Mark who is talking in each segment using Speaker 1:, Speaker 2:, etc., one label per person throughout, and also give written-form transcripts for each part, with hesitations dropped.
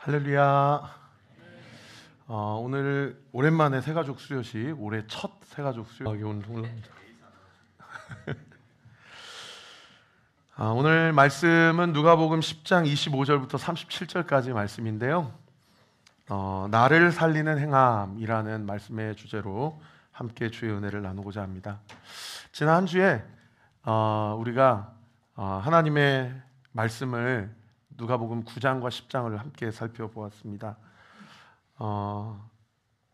Speaker 1: 할렐루야. 오늘 오랜만에 새가족 수요식, 올해 첫 새가족 수요식 오늘 오늘 말씀은 누가복음 10장 25절부터 37절까지 말씀인데요. 나를 살리는 행함이라는 말씀의 주제로 함께 주의 은혜를 나누고자 합니다. 지난 한 주에 우리가 하나님의 말씀을 누가복음 9장과 10장을 함께 살펴보았습니다.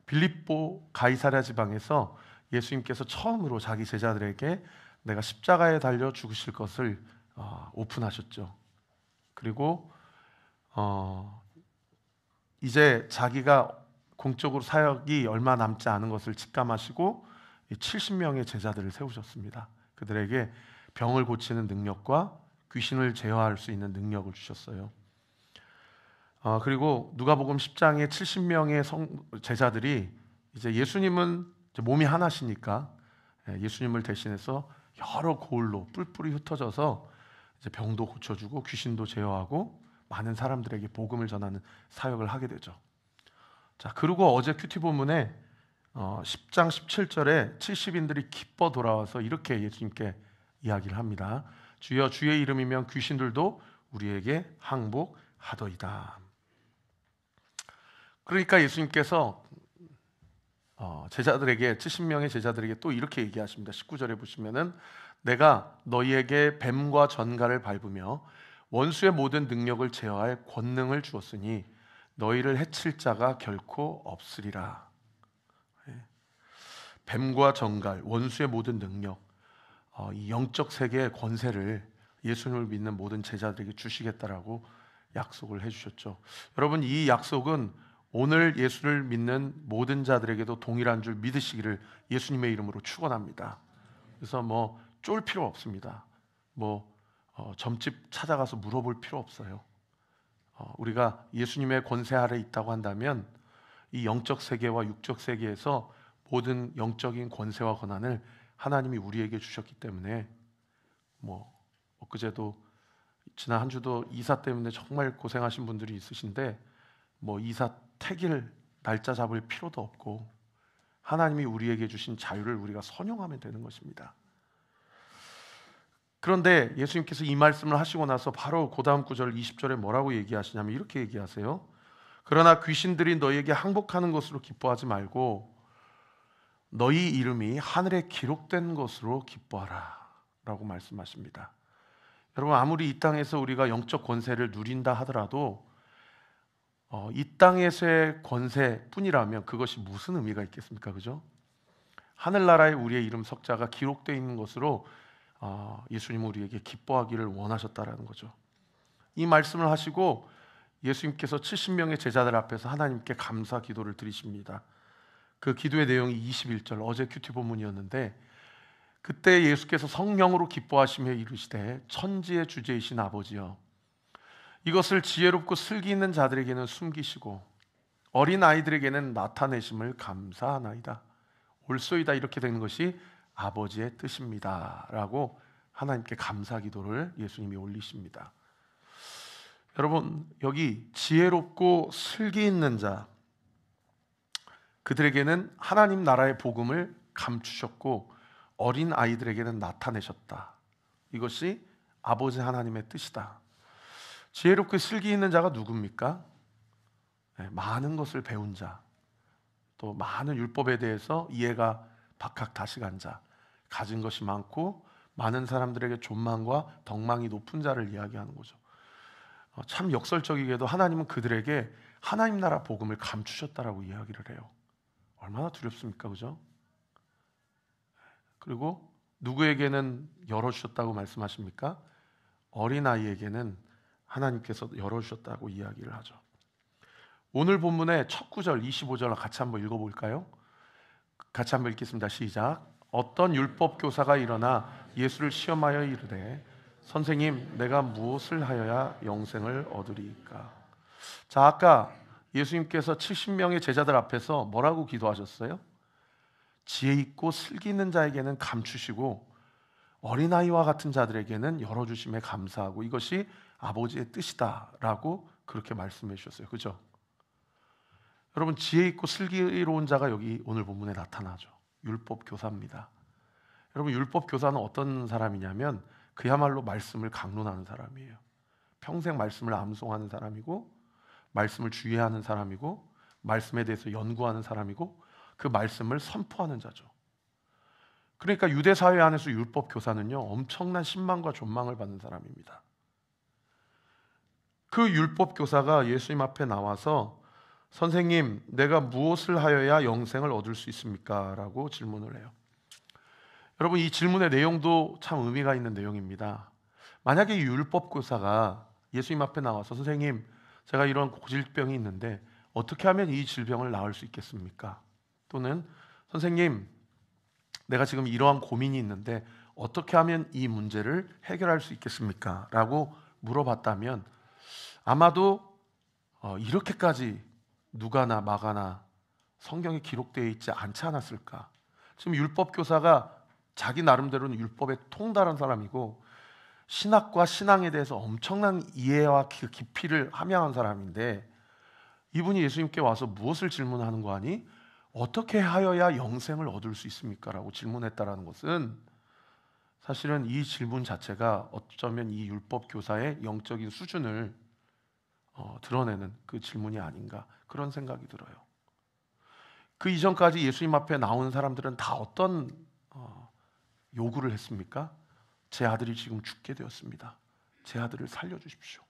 Speaker 1: 빌립보 가이사랴 지방에서 예수님께서 처음으로 자기 제자들에게 내가 십자가에 달려 죽으실 것을 오픈하셨죠. 그리고 이제 자기가 공적으로 사역이 얼마 남지 않은 것을 직감하시고 70명의 제자들을 세우셨습니다. 그들에게 병을 고치는 능력과 귀신을 제어할 수 있는 능력을 주셨어요. 그리고 누가복음 10장의 70명의 제자들이 이제 예수님은 이제 몸이 하나시니까 예수님을 대신해서 여러 고을로 뿔뿔이 흩어져서 이제 병도 고쳐주고 귀신도 제어하고 많은 사람들에게 복음을 전하는 사역을 하게 되죠. 자, 그리고 어제 큐티 본문에 10장 17절에 70인들이 기뻐 돌아와서 이렇게 예수님께 이야기를 합니다. 주여, 주의 이름이면 귀신들도 우리에게 항복하더이다. 그러니까 예수님께서 제자들에게 70명의 제자들에게 또 이렇게 얘기하십니다. 19절에 보시면은 내가 너희에게 뱀과 전갈을 밟으며 원수의 모든 능력을 제어할 권능을 주었으니 너희를 해칠 자가 결코 없으리라. 뱀과 전갈, 원수의 모든 능력, 이 영적 세계의 권세를 예수님을 믿는 모든 제자들에게 주시겠다라고 약속을 해주셨죠. 여러분, 이 약속은 오늘 예수를 믿는 모든 자들에게도 동일한 줄 믿으시기를 예수님의 이름으로 축원합니다. 그래서 쫄 필요 없습니다. 점집 찾아가서 물어볼 필요 없어요. 우리가 예수님의 권세 아래 있다고 한다면 이 영적 세계와 육적 세계에서 모든 영적인 권세와 권한을 하나님이 우리에게 주셨기 때문에 엊그제도 지난 한 주도 이사 때문에 정말 고생하신 분들이 있으신데 이사 택일 날짜 잡을 필요도 없고 하나님이 우리에게 주신 자유를 우리가 선용하면 되는 것입니다. 그런데 예수님께서 이 말씀을 하시고 나서 바로 그 다음 구절 20절에 뭐라고 얘기하시냐면 이렇게 얘기하세요. 그러나 귀신들이 너희에게 항복하는 것으로 기뻐하지 말고 너희 이름이 하늘에 기록된 것으로 기뻐하라 라고 말씀하십니다. 여러분, 아무리 이 땅에서 우리가 영적 권세를 누린다 하더라도 이 땅에서의 권세뿐이라면 그것이 무슨 의미가 있겠습니까? 그죠? 하늘나라에 우리의 이름 석자가 기록되어 있는 것으로 예수님은 우리에게 기뻐하기를 원하셨다라는 거죠. 이 말씀을 하시고 예수님께서 70명의 제자들 앞에서 하나님께 감사 기도를 드리십니다. 그 기도의 내용이 21절, 어제 큐티 본문이었는데 그때 예수께서 성령으로 기뻐하시며 이르시되 천지의 주제이신 아버지여, 이것을 지혜롭고 슬기 있는 자들에게는 숨기시고 어린 아이들에게는 나타내심을 감사하나이다. 옳소이다. 이렇게 되는 것이 아버지의 뜻입니다 라고 하나님께 감사 기도를 예수님이 올리십니다. 여러분, 여기 지혜롭고 슬기 있는 자, 그들에게는 하나님 나라의 복음을 감추셨고 어린 아이들에게는 나타내셨다. 이것이 아버지 하나님의 뜻이다. 지혜롭고 슬기 있는 자가 누굽니까? 많은 것을 배운 자, 또 많은 율법에 대해서 이해가 박학다식한 자, 가진 것이 많고 많은 사람들에게 존망과 덕망이 높은 자를 이야기하는 거죠. 참 역설적이게도 하나님은 그들에게 하나님 나라 복음을 감추셨다라고 이야기를 해요. 얼마나 두렵습니까? 그죠? 그리고 누구에게는 열어주셨다고 말씀하십니까? 어린아이에게는 하나님께서 열어주셨다고 이야기를 하죠. 오늘 본문의 첫 구절 25절 같이 한번 읽어볼까요? 같이 한번 읽겠습니다. 시작. 어떤 율법 교사가 일어나 예수를 시험하여 이르되 선생님, 내가 무엇을 하여야 영생을 얻으리이까? 자, 아까 예수님께서 70명의 제자들 앞에서 뭐라고 기도하셨어요? 지혜 있고 슬기 있는 자에게는 감추시고 어린아이와 같은 자들에게는 열어주심에 감사하고 이것이 아버지의 뜻이다라고 그렇게 말씀해 주셨어요. 그죠? 여러분, 지혜 있고 슬기로운 자가 여기 오늘 본문에 나타나죠. 율법 교사입니다. 여러분, 율법 교사는 어떤 사람이냐면 그야말로 말씀을 강론하는 사람이에요. 평생 말씀을 암송하는 사람이고, 말씀을 주의하는 사람이고, 말씀에 대해서 연구하는 사람이고, 그 말씀을 선포하는 자죠. 그러니까 유대 사회 안에서 율법 교사는요, 엄청난 신망과 존망을 받는 사람입니다. 그 율법 교사가 예수님 앞에 나와서 선생님, 내가 무엇을 하여야 영생을 얻을 수 있습니까? 라고 질문을 해요. 여러분, 이 질문의 내용도 참 의미가 있는 내용입니다. 만약에 이 율법 교사가 예수님 앞에 나와서 선생님, 제가 이런 고질병이 있는데 어떻게 하면 이 질병을 나을 수 있겠습니까? 또는 선생님, 내가 지금 이러한 고민이 있는데 어떻게 하면 이 문제를 해결할 수 있겠습니까? 라고 물어봤다면 아마도 이렇게까지 누가나 마가나 성경에 기록되어 있지 않지 않았을까? 지금 율법 교사가 자기 나름대로는 율법에 통달한 사람이고 신학과 신앙에 대해서 엄청난 이해와 그 깊이를 함양한 사람인데 이분이 예수님께 와서 무엇을 질문하는 거 아니? 어떻게 하여야 영생을 얻을 수 있습니까? 라고 질문했다라는 것은 사실은 이 질문 자체가 어쩌면 이 율법 교사의 영적인 수준을 드러내는 그 질문이 아닌가 그런 생각이 들어요. 그 이전까지 예수님 앞에 나오는 사람들은 다 어떤 요구를 했습니까? 제 아들이 지금 죽게 되었습니다. 제 아들을 살려주십시오.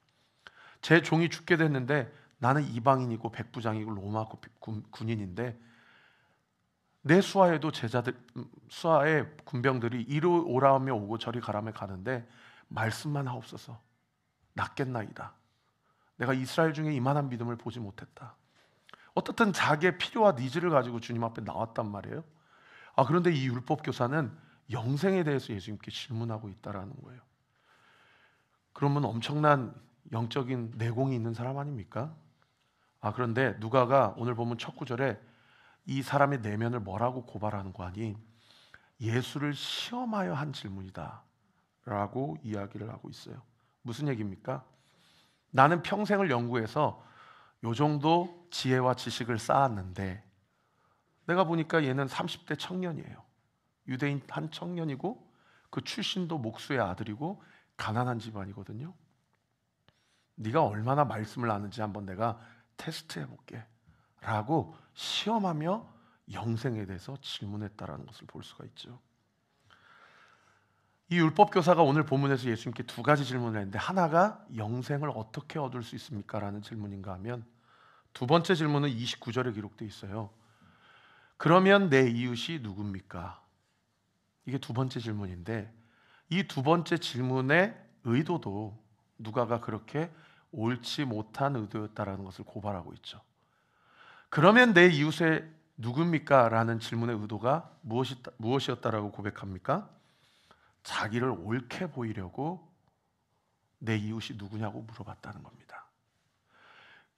Speaker 1: 제 종이 죽게 됐는데 나는 이방인이고 백부장이고 로마 군인인데 내 수하에도 수하의 군병들이 이리 오라하며 오고 저리 가라며 가는데 말씀만 하옵소서. 낫겠나이다. 내가 이스라엘 중에 이만한 믿음을 보지 못했다. 어떻든 자기의 필요와 니즈를 가지고 주님 앞에 나왔단 말이에요. 그런데 이 율법 교사는 영생에 대해서 예수님께 질문하고 있다라는 거예요. 그러면 엄청난 영적인 내공이 있는 사람 아닙니까? 그런데 누가가 오늘 보면 첫 구절에 이 사람의 내면을 뭐라고 고발하는 거 아니? 예수를 시험하여 한 질문이다 라고 이야기를 하고 있어요. 무슨 얘기입니까? 나는 평생을 연구해서 요 정도 지혜와 지식을 쌓았는데 내가 보니까 얘는 30대 청년이에요. 유대인 한 청년이고 그 출신도 목수의 아들이고 가난한 집안이거든요. 네가 얼마나 말씀을 아는지 한번 내가 테스트해 볼게 라고 시험하며 영생에 대해서 질문했다라는 것을 볼 수가 있죠. 이 율법 교사가 오늘 본문에서 예수님께 두 가지 질문을 했는데 하나가 영생을 어떻게 얻을 수 있습니까? 라는 질문인가 하면 두 번째 질문은 29절에 기록되어 있어요. 그러면 내 이웃이 누굽니까? 이게 두 번째 질문인데 이 두 번째 질문의 의도도 누가가 그렇게 옳지 못한 의도였다라는 것을 고발하고 있죠. 그러면 내 이웃의 누굽니까? 라는 질문의 의도가 무엇이었다라고 고백합니까? 자기를 옳게 보이려고 내 이웃이 누구냐고 물어봤다는 겁니다.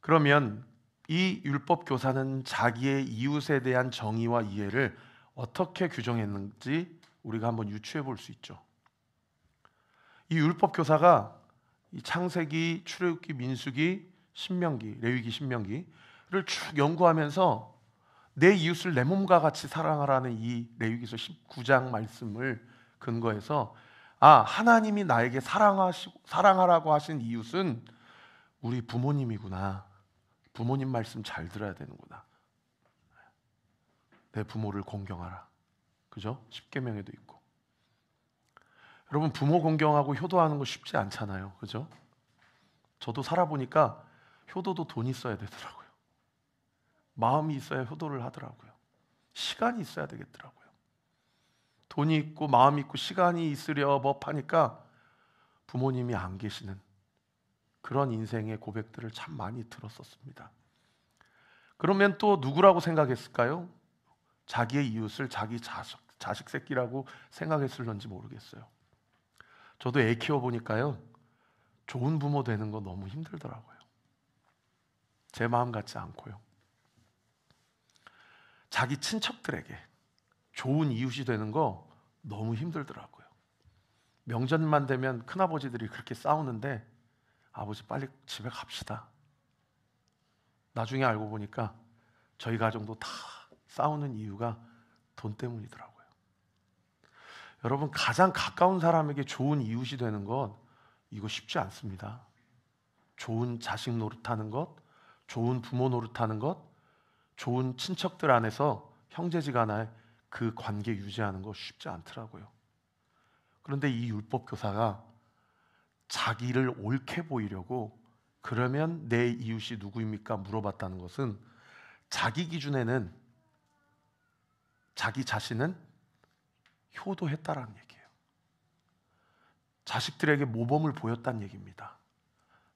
Speaker 1: 그러면 이 율법 교사는 자기의 이웃에 대한 정의와 이해를 어떻게 규정했는지 우리가 한번 유추해 볼 수 있죠. 이 율법 교사가 이 창세기, 출애굽기, 민수기, 신명기, 레위기, 신명기를 쭉 연구하면서 내 이웃을 내 몸과 같이 사랑하라는 이 레위기서 19장 말씀을 근거해서 하나님이 나에게 사랑하라고 하신 이웃은 우리 부모님이구나. 부모님 말씀 잘 들어야 되는구나. 내 부모를 공경하라. 그죠? 십계명에도 있고. 여러분, 부모 공경하고 효도하는 거 쉽지 않잖아요. 그죠? 저도 살아보니까 효도도 돈 있어야 되더라고요. 마음이 있어야 효도를 하더라고요. 시간이 있어야 되겠더라고요. 돈이 있고 마음이 있고 시간이 있으려 법하니까 부모님이 안 계시는 그런 인생의 고백들을 참 많이 들었었습니다. 그러면 또 누구라고 생각했을까요? 자기의 이웃을 자기 자식 새끼라고 생각했을런지 모르겠어요. 저도 애 키워보니까요, 좋은 부모 되는 거 너무 힘들더라고요. 제 마음 같지 않고요. 자기 친척들에게 좋은 이웃이 되는 거 너무 힘들더라고요. 명절만 되면 큰아버지들이 그렇게 싸우는데 아버지 빨리 집에 갑시다. 나중에 알고 보니까 저희 가정도 다 싸우는 이유가 돈 때문이더라고요. 여러분, 가장 가까운 사람에게 좋은 이웃이 되는 것, 이거 쉽지 않습니다. 좋은 자식 노릇하는 것, 좋은 부모 노릇하는 것, 좋은 친척들 안에서 형제지간에 그 관계 유지하는 거 쉽지 않더라고요. 그런데 이 율법 교사가 자기를 옳게 보이려고 그러면 내 이웃이 누구입니까? 물어봤다는 것은 자기 기준에는 자기 자신은 효도했다라는 얘기예요. 자식들에게 모범을 보였다는 얘기입니다.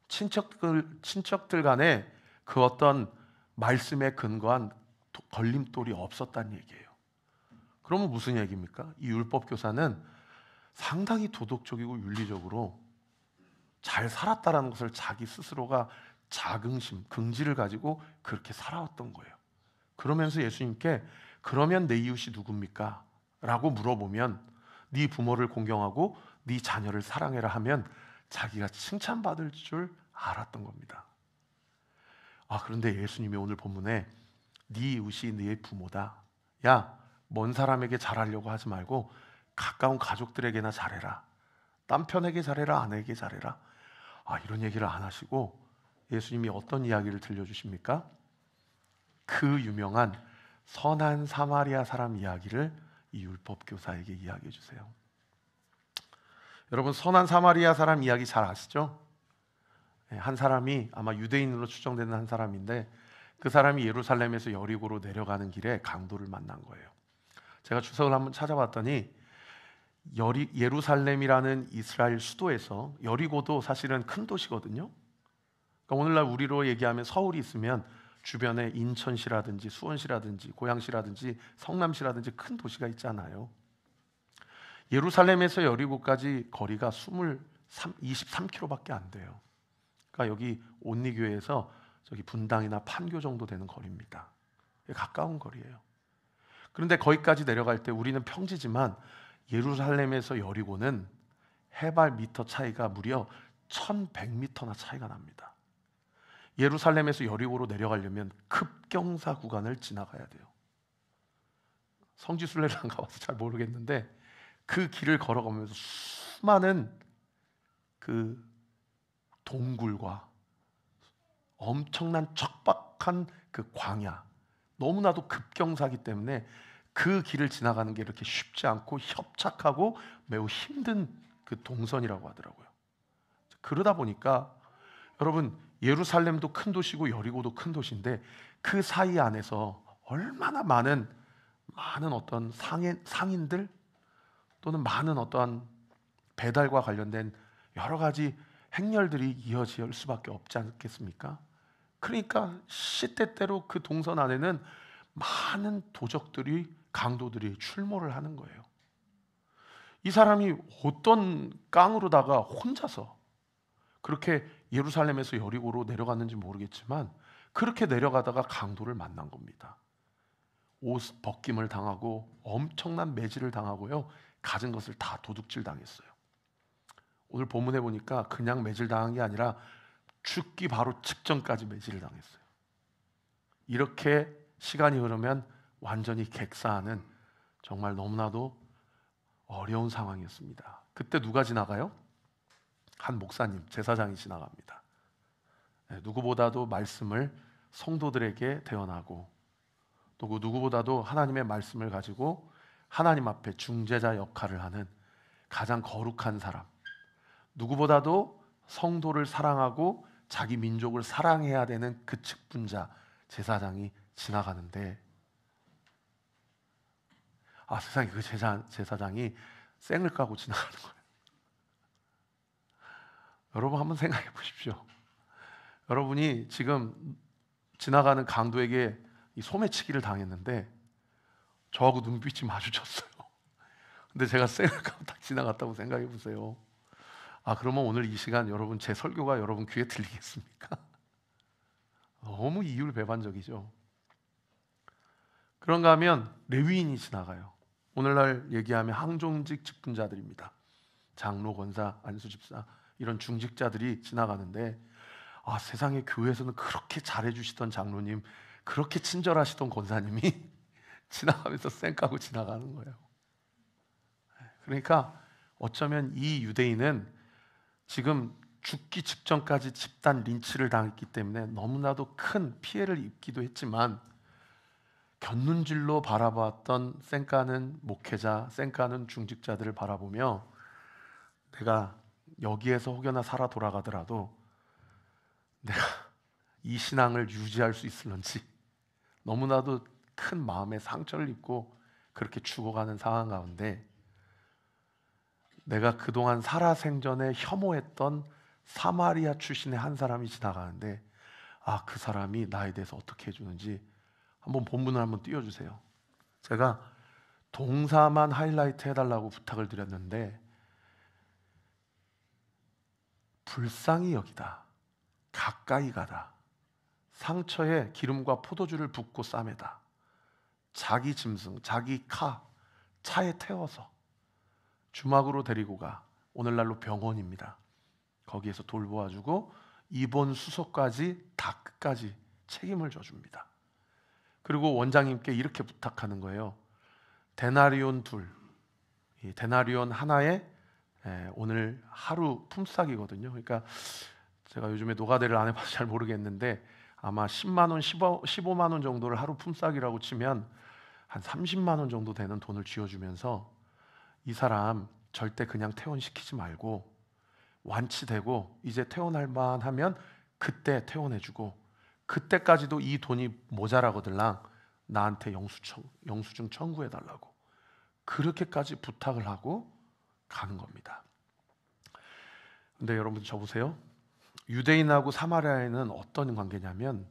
Speaker 1: 친척들 간에 그 어떤 말씀에 근거한 걸림돌이 없었다는 얘기예요. 그러면 무슨 얘기입니까? 이 율법 교사는 상당히 도덕적이고 윤리적으로 잘 살았다라는 것을 자기 스스로가 자긍심, 긍지를 가지고 그렇게 살아왔던 거예요. 그러면서 예수님께 그러면 내 이웃이 누굽니까? 라고 물어보면 네 부모를 공경하고 네 자녀를 사랑해라 하면 자기가 칭찬받을 줄 알았던 겁니다. 그런데 예수님이 오늘 본문에 네 이웃이 네 부모다. 야, 먼 사람에게 잘하려고 하지 말고 가까운 가족들에게나 잘해라. 남편에게 잘해라, 아내에게 잘해라. 이런 얘기를 안 하시고 예수님이 어떤 이야기를 들려주십니까? 그 유명한 선한 사마리아 사람 이야기를 이 율법 교사에게 이야기해 주세요. 여러분, 선한 사마리아 사람 이야기 잘 아시죠? 한 사람이 아마 유대인으로 추정되는 한 사람인데 그 사람이 예루살렘에서 여리고로 내려가는 길에 강도를 만난 거예요. 제가 주석을 한번 찾아봤더니 예루살렘이라는 이스라엘 수도에서 여리고도 사실은 큰 도시거든요. 그러니까 오늘날 우리로 얘기하면 서울이 있으면 주변에 인천시라든지 수원시라든지 고양시라든지 성남시라든지 큰 도시가 있잖아요. 예루살렘에서 여리고까지 거리가 23km밖에 안 돼요. 그러니까 여기 온리교회에서 저기 분당이나 판교 정도 되는 거리입니다. 가까운 거리예요. 그런데 거기까지 내려갈 때 우리는 평지지만 예루살렘에서 여리고는 해발 미터 차이가 무려 1100m나 차이가 납니다. 예루살렘에서 여리고로 내려가려면 급경사 구간을 지나가야 돼요. 성지순례를 안 가봐서 잘 모르겠는데 그 길을 걸어가면서 수많은 그 동굴과 엄청난 척박한 그 광야, 너무나도 급경사기 때문에 그 길을 지나가는 게 이렇게 쉽지 않고 협착하고 매우 힘든 그 동선이라고 하더라고요. 그러다 보니까 여러분, 예루살렘도 큰 도시고 여리고도 큰 도시인데 그 사이 안에서 얼마나 많은 어떤 상인들 또는 많은 어떠한 배달과 관련된 여러 가지 행렬들이 이어질 수밖에 없지 않겠습니까? 그러니까 시때때로 그 동선 안에는 많은 도적들이, 강도들이 출몰을 하는 거예요. 이 사람이 어떤 깡으로다가 혼자서 그렇게 예루살렘에서 여리고로 내려갔는지 모르겠지만 그렇게 내려가다가 강도를 만난 겁니다. 옷 벗김을 당하고 엄청난 매질을 당하고요, 가진 것을 다 도둑질 당했어요. 오늘 본문에 보니까 그냥 매질 당한 게 아니라 죽기 바로 직전까지 매질을 당했어요. 이렇게 시간이 흐르면 완전히 객사하는 정말 너무나도 어려운 상황이었습니다. 그때 누가 지나가요? 한 목사님, 제사장이 지나갑니다. 누구보다도 말씀을 성도들에게 대언하고 또 그 누구보다도 하나님의 말씀을 가지고 하나님 앞에 중재자 역할을 하는 가장 거룩한 사람, 누구보다도 성도를 사랑하고 자기 민족을 사랑해야 되는 그 직분자 제사장이 지나가는데 세상에 그 제사장이 쌩을 까고 지나가는 거예요. 여러분 한번 생각해 보십시오. 여러분이 지금 지나가는 강도에게 이 소매치기를 당했는데 저하고 눈빛이 마주쳤어요. 근데 제가 쌩을 까고 딱 지나갔다고 생각해 보세요. 그러면 오늘 이 시간 여러분 제 설교가 여러분 귀에 들리겠습니까? 너무 이율배반적이죠. 그런가 하면 레위인이 지나가요. 오늘날 얘기하면 항종직 직분자들입니다. 장로, 권사, 안수집사 이런 중직자들이 지나가는데 세상에 교회에서는 그렇게 잘해주시던 장로님, 그렇게 친절하시던 권사님이 지나가면서 쌩까고 지나가는 거예요. 그러니까 어쩌면 이 유대인은 지금 죽기 직전까지 집단 린치를 당했기 때문에 너무나도 큰 피해를 입기도 했지만, 곁눈질로 바라봤던 쌩까는 목회자, 쌩까는 중직자들을 바라보며 내가 여기에서 혹여나 살아 돌아가더라도 내가 이 신앙을 유지할 수 있을런지 너무나도 큰 마음의 상처를 입고 그렇게 죽어가는 상황 가운데, 내가 그동안 살아생전에 혐오했던 사마리아 출신의 한 사람이 지나가는데 그 사람이 나에 대해서 어떻게 해주는지 한번 본문을 한번 띄워주세요. 제가 동사만 하이라이트 해달라고 부탁을 드렸는데, 불쌍히 여기다, 가까이 가다, 상처에 기름과 포도주를 붓고 싸매다, 자기 짐승, 자기 차에 태워서 주막으로 데리고 가, 오늘날로 병원입니다. 거기에서 돌보아주고 입원 수속까지 다 끝까지 책임을 져줍니다. 그리고 원장님께 이렇게 부탁하는 거예요. 데나리온 이 데나리온 하나에 오늘 하루 품삯이거든요. 그러니까 제가 요즘에 노가다를 안 해봐서 잘 모르겠는데 아마 10만 원, 15만 원 정도를 하루 품삯이라고 치면 한 30만 원 정도 되는 돈을 쥐어주면서 이 사람 절대 그냥 퇴원시키지 말고 완치되고 이제 퇴원할 만하면 그때 퇴원해주고, 그때까지도 이 돈이 모자라거들랑 나한테 영수증 청구해달라고 그렇게까지 부탁을 하고 가는 겁니다. 근데 여러분 저 보세요. 유대인하고 사마리아인은 어떤 관계냐면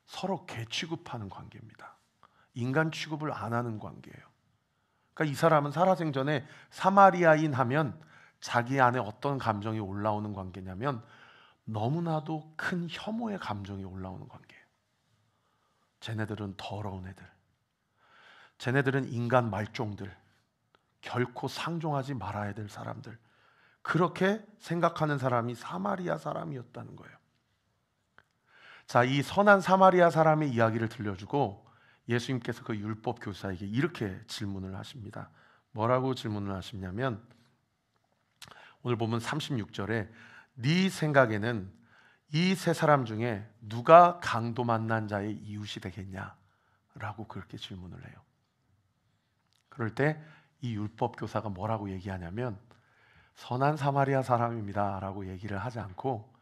Speaker 1: 서로 개 취급하는 관계입니다. 인간 취급을 안 하는 관계예요. 그러니까 이 사람은 살아생전에 사마리아인 하면 자기 안에 어떤 감정이 올라오는 관계냐면 너무나도 큰 혐오의 감정이 올라오는 관계예요. 쟤네들은 더러운 애들, 쟤네들은 인간 말종들, 결코 상종하지 말아야 될 사람들, 그렇게 생각하는 사람이 사마리아 사람이었다는 거예요. 자, 이 선한 사마리아 사람의 이야기를 들려주고 예수님께서 그 율법 교사에게 이렇게 질문을 하십니다. 뭐라고 질문을 하시냐면 오늘 보면 36절에 네 생각에는 이 세 사람 중에 누가 강도 만난 자의 이웃이 되겠냐? 라고 그렇게 질문을 해요. 그럴 때 이 율법 교사가 뭐라고 얘기하냐면 선한 사마리아 사람입니다 라고 얘기를 하지 않고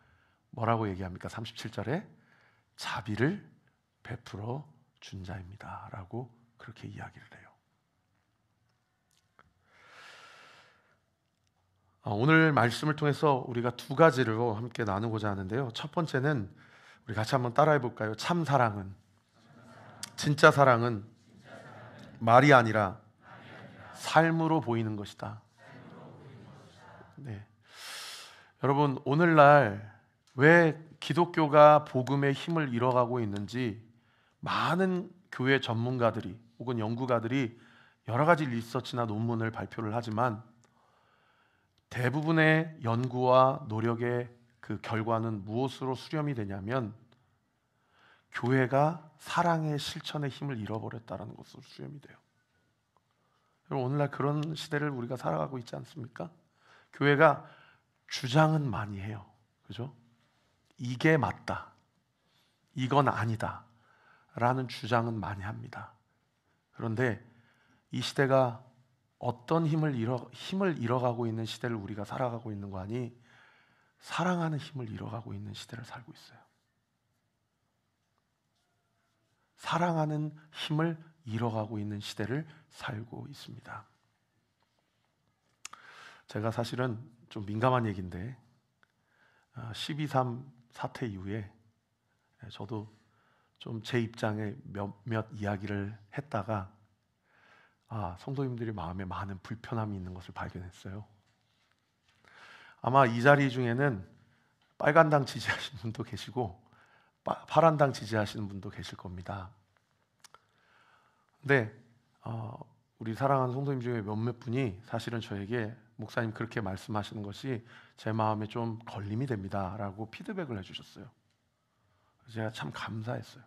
Speaker 1: 뭐라고 얘기합니까? 37절에 자비를 베풀어 준 자입니다 라고 그렇게 이야기를 해요. 오늘 말씀을 통해서 우리가 두 가지로 함께 나누고자 하는데요. 첫 번째는 우리 같이 한번 따라해 볼까요? 참 사랑은, 진짜 사랑은 말이 아니라 삶으로 보이는 것이다. 네. 여러분, 오늘날 왜 기독교가 복음의 힘을 잃어가고 있는지 많은 교회 전문가들이 혹은 연구가들이 여러 가지 리서치나 논문을 발표를 하지만 대부분의 연구와 노력의 그 결과는 무엇으로 수렴이 되냐면 교회가 사랑의 실천의 힘을 잃어버렸다는 것으로 수렴이 돼요. 여러분, 오늘날 그런 시대를 우리가 살아가고 있지 않습니까? 교회가 주장은 많이 해요. 그죠? 이게 맞다, 이건 아니다 라는 주장은 많이 합니다. 그런데 이 시대가 어떤 힘을 잃어가고 있는 시대를 우리가 살아가고 있는 거 아니? 사랑하는 힘을 잃어가고 있는 시대를 살고 있어요. 사랑하는 힘을 잃어가고 있는 시대를 살고 있습니다. 제가 사실은 좀 민감한 얘기인데 12.3 사태 이후에 저도 좀 제 입장에 몇몇 이야기를 했다가 성도님들이 마음에 많은 불편함이 있는 것을 발견했어요. 아마 이 자리 중에는 빨간당 지지하시는 분도 계시고 파란당 지지하시는 분도 계실 겁니다. 근데 우리 사랑하는 성도님 중에 몇몇 분이 사실은 저에게 목사님 그렇게 말씀하시는 것이 제 마음에 좀 걸림이 됩니다 라고 피드백을 해주셨어요. 제가 참 감사했어요.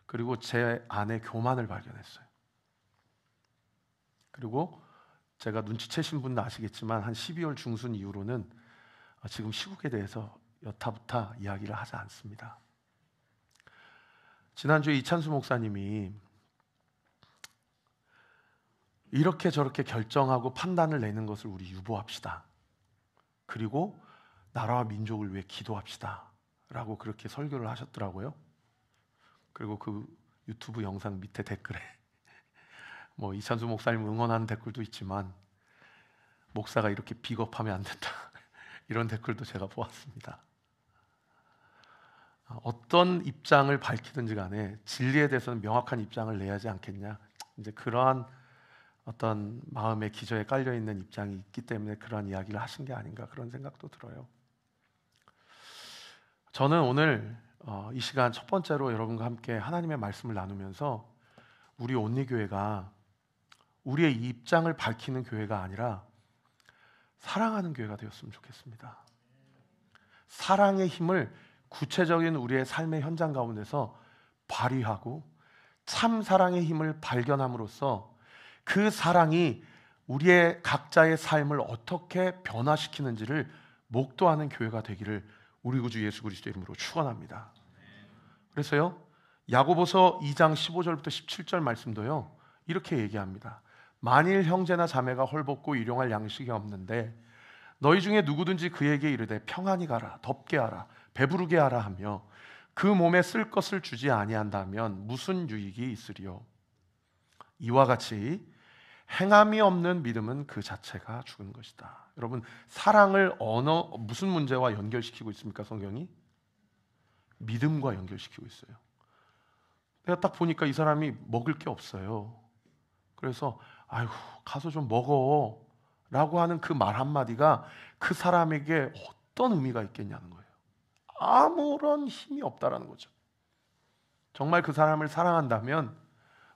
Speaker 1: 그리고 제 안에 교만을 발견했어요. 그리고 제가 눈치채신 분도 아시겠지만 한 12월 중순 이후로는 지금 시국에 대해서 여타부타 이야기를 하지 않습니다. 지난주에 이찬수 목사님이 이렇게 저렇게 결정하고 판단을 내는 것을 우리 유보합시다. 그리고 나라와 민족을 위해 기도합시다 라고 그렇게 설교를 하셨더라고요. 그리고 그 유튜브 영상 밑에 댓글에 뭐 이찬수 목사님 응원하는 댓글도 있지만 목사가 이렇게 비겁하면 안 된다 이런 댓글도 제가 보았습니다. 어떤 입장을 밝히든지 간에 진리에 대해서는 명확한 입장을 내야 하지 않겠냐, 이제 그러한 어떤 마음의 기저에 깔려 있는 입장이 있기 때문에 그러한 이야기를 하신 게 아닌가 그런 생각도 들어요. 저는 오늘 이 시간 첫 번째로 여러분과 함께 하나님의 말씀을 나누면서 우리 온리교회가 우리의 입장을 밝히는 교회가 아니라 사랑하는 교회가 되었으면 좋겠습니다. 사랑의 힘을 구체적인 우리의 삶의 현장 가운데서 발휘하고 참 사랑의 힘을 발견함으로써 그 사랑이 우리의 각자의 삶을 어떻게 변화시키는지를 목도하는 교회가 되기를 우리 구주 예수 그리스도 이름으로 축원합니다. 그래서요, 야고보서 2장 15절부터 17절 말씀도요 이렇게 얘기합니다. 만일 형제나 자매가 헐벗고 일용할 양식이 없는데 너희 중에 누구든지 그에게 이르되 평안히 가라, 덥게 하라, 배부르게 하라 하며 그 몸에 쓸 것을 주지 아니한다면 무슨 유익이 있으리요? 이와 같이 행함이 없는 믿음은 그 자체가 죽은 것이다. 여러분, 사랑을 무슨 문제와 연결시키고 있습니까? 성경이 믿음과 연결시키고 있어요. 내가 딱 보니까 이 사람이 먹을 게 없어요. 그래서 아이고 가서 좀 먹어 라고 하는 그 말 한마디가 그 사람에게 어떤 의미가 있겠냐는 거예요. 아무런 힘이 없다라는 거죠. 정말 그 사람을 사랑한다면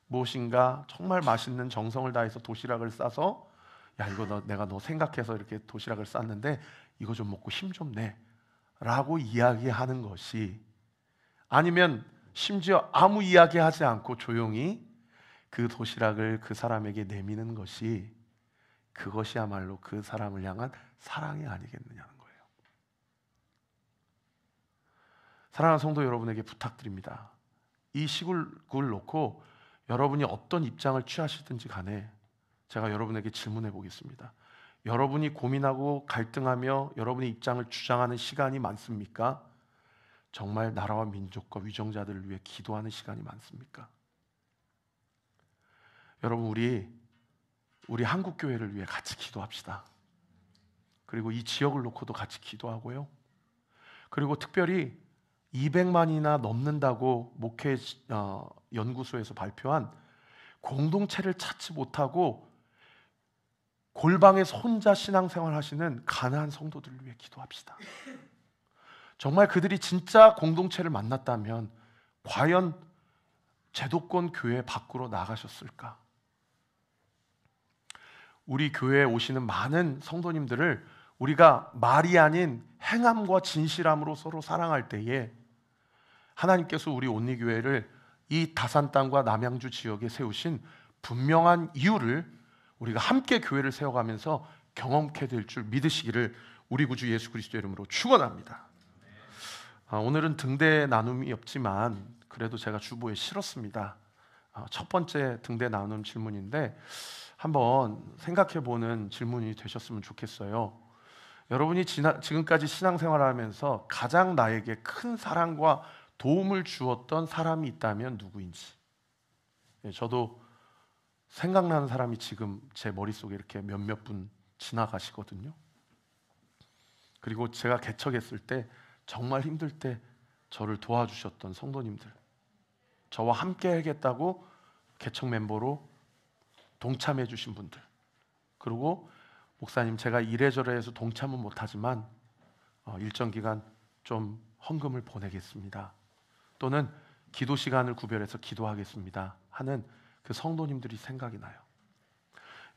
Speaker 1: 무엇인가 정말 맛있는 정성을 다해서 도시락을 싸서 야 이거 내가 너 생각해서 이렇게 도시락을 쌌는데 이거 좀 먹고 힘 좀 내 라고 이야기하는 것이, 아니면 심지어 아무 이야기하지 않고 조용히 그 도시락을 그 사람에게 내미는 것이, 그것이야말로 그 사람을 향한 사랑이 아니겠느냐는 거예요. 사랑하는 성도 여러분에게 부탁드립니다. 이 시국을 놓고 여러분이 어떤 입장을 취하시든지 간에 제가 여러분에게 질문해 보겠습니다. 여러분이 고민하고 갈등하며 여러분의 입장을 주장하는 시간이 많습니까? 정말 나라와 민족과 위정자들을 위해 기도하는 시간이 많습니까? 여러분, 우리 한국 교회를 위해 같이 기도합시다. 그리고 이 지역을 놓고도 같이 기도하고요. 그리고 특별히 200만이나 넘는다고 목회 연구소에서 발표한 공동체를 찾지 못하고 골방에서 혼자 신앙생활 하시는 가난한 성도들을 위해 기도합시다. 정말 그들이 진짜 공동체를 만났다면 과연 제도권 교회 밖으로 나가셨을까? 우리 교회에 오시는 많은 성도님들을 우리가 말이 아닌 행함과 진실함으로 서로 사랑할 때에 하나님께서 우리 온리교회를 이 다산 땅과 남양주 지역에 세우신 분명한 이유를 우리가 함께 교회를 세워가면서 경험케 될 줄 믿으시기를 우리 구주 예수 그리스도 이름으로 축원합니다. 오늘은 등대 나눔이 없지만 그래도 제가 주보에 실었습니다. 첫 번째 등대 나눔 질문인데 한번 생각해보는 질문이 되셨으면 좋겠어요. 여러분이 지금까지 신앙생활을 하면서 가장 나에게 큰 사랑과 도움을 주었던 사람이 있다면 누구인지. 저도 생각나는 사람이 지금 제 머릿속에 이렇게 몇몇 분 지나가시거든요. 그리고 제가 개척했을 때 정말 힘들 때 저를 도와주셨던 성도님들, 저와 함께 하겠다고 개척 멤버로 동참해 주신 분들, 그리고 목사님 제가 이래저래 해서 동참은 못하지만 일정 기간 좀 헌금을 보내겠습니다, 또는 기도 시간을 구별해서 기도하겠습니다 하는 그 성도님들이 생각이 나요.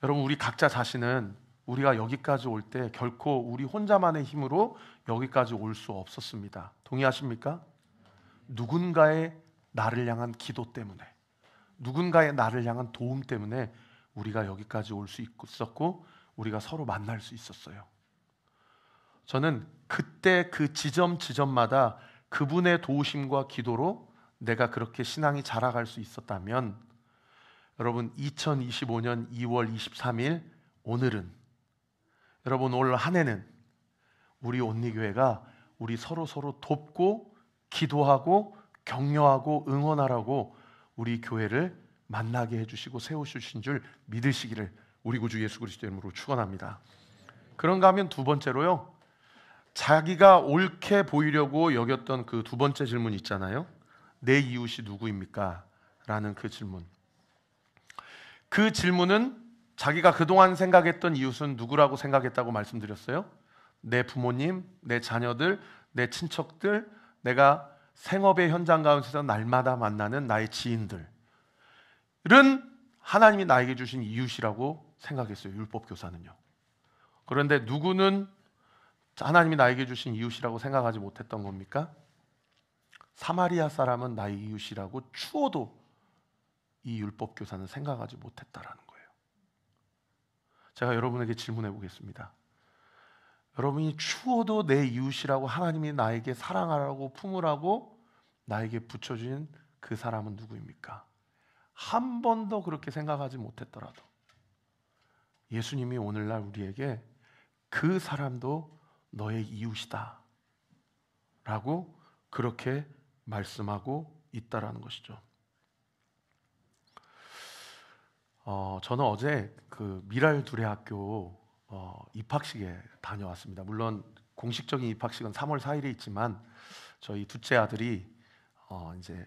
Speaker 1: 여러분, 우리 각자 자신은 우리가 여기까지 올 때 결코 우리 혼자만의 힘으로 여기까지 올 수 없었습니다. 동의하십니까? 누군가의 나를 향한 기도 때문에, 누군가의 나를 향한 도움 때문에 우리가 여기까지 올 수 있었고 우리가 서로 만날 수 있었어요. 저는 그때 그 지점마다 그분의 도우심과 기도로 내가 그렇게 신앙이 자라갈 수 있었다면, 여러분 2025년 2월 23일 오늘은, 여러분 올 한 해는 우리 온리교회가 우리 서로 돕고 기도하고 격려하고 응원하라고 우리 교회를 만나게 해주시고 세우신 줄 믿으시기를 우리 구주 예수 그리스도의 이름으로 축원합니다. 그런가 하면 두 번째로요, 자기가 옳게 보이려고 여겼던 그 두 번째 질문 있잖아요. 내 이웃이 누구입니까? 라는 그 질문. 그 질문은 자기가 그동안 생각했던 이웃은 누구라고 생각했다고 말씀드렸어요? 내 부모님, 내 자녀들, 내 친척들, 내가 생업의 현장 가운데서 날마다 만나는 나의 지인들은 하나님이 나에게 주신 이웃이라고 생각했어요, 율법교사는요. 그런데 누구는 하나님이 나에게 주신 이웃이라고 생각하지 못했던 겁니까? 사마리아 사람은 나의 이웃이라고 추워도 이 율법교사는 생각하지 못했다라는 거예요. 제가 여러분에게 질문해 보겠습니다. 여러분이 추워도 내 이웃이라고 하나님이 나에게 사랑하라고 품으라고 나에게 붙여주신 그 사람은 누구입니까? 한 번도 그렇게 생각하지 못했더라도 예수님이 오늘날 우리에게 그 사람도 너의 이웃이다 라고 그렇게 말씀하고 있다라는 것이죠. 저는 어제 그 미랄 두레학교 입학식에 다녀왔습니다. 물론 공식적인 입학식은 3월 4일에 있지만 저희 둘째 아들이 이제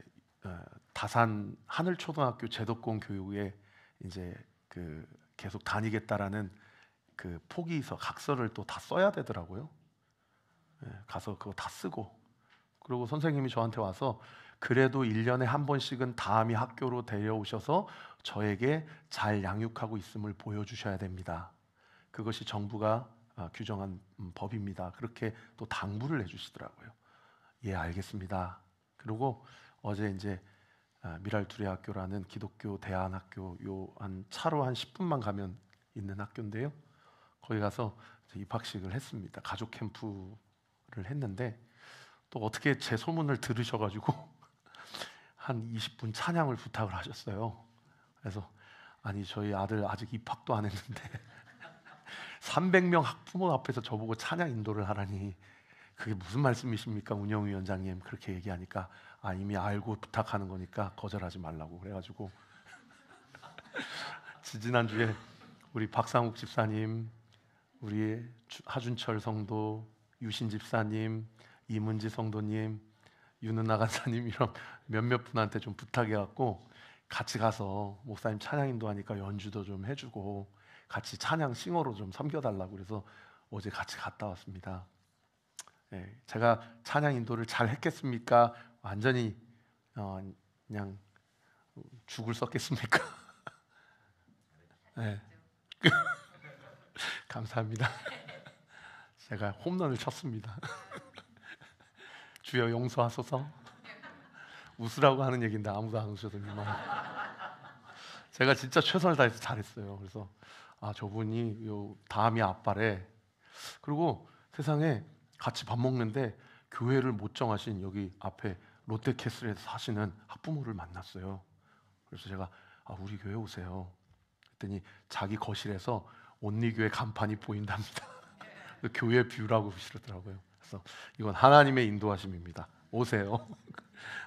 Speaker 1: 다산 하늘초등학교 제도권 교육에 이제 그 계속 다니겠다라는 그 포기서 각서를 또 다 써야 되더라고요. 가서 그거 다 쓰고, 그리고 선생님이 저한테 와서 그래도 1년에 한 번씩은 다음이 학교로 데려오셔서 저에게 잘 양육하고 있음을 보여주셔야 됩니다. 그것이 정부가 규정한 법입니다. 그렇게 또 당부를 해주시더라고요. 예, 알겠습니다. 그리고 어제 이제 미랄 두레학교라는 기독교 대안학교, 한 차로 한 10분만 가면 있는 학교인데요. 거기 가서 입학식을 했습니다. 가족 캠프를 했는데 또 어떻게 제 소문을 들으셔가지고 한 20분 찬양을 부탁을 하셨어요. 그래서 아니 저희 아들 아직 입학도 안 했는데 300명 학부모 앞에서 저보고 찬양 인도를 하라니 그게 무슨 말씀이십니까? 운영위원장님 그렇게 얘기하니까 이미 알고 부탁하는 거니까 거절하지 말라고 그래가지고 지난주에 우리 박상욱 집사님, 우리 하준철 성도, 유신 집사님, 이문지 성도님, 윤은아 간사님 이런 몇몇 분한테 좀 부탁해갖고 같이 가서 목사님 찬양 인도하니까 연주도 좀 해주고 같이 찬양 싱어로 좀 섬겨달라고 그래서 어제 같이 갔다 왔습니다. 네, 제가 찬양 인도를 잘 했겠습니까? 완전히 그냥 죽을 썼겠습니까? 네. 감사합니다. 제가 홈런을 쳤습니다. 주여 용서하소서. 웃으라고 하는 얘기인데 아무도 안 웃으더니만 제가 진짜 최선을 다해서 잘했어요. 그래서 저분이 요 다음이 아빠래. 그리고 세상에 같이 밥 먹는데 교회를 못 정하신 여기 앞에 롯데캐슬에서 사시는 학부모를 만났어요. 그래서 제가 우리 교회 오세요. 그랬더니 자기 거실에서 온리교회 간판이 보인답니다. 교회 뷰라고 그러시더라고요. 그래서 이건 하나님의 인도하심입니다. 오세요.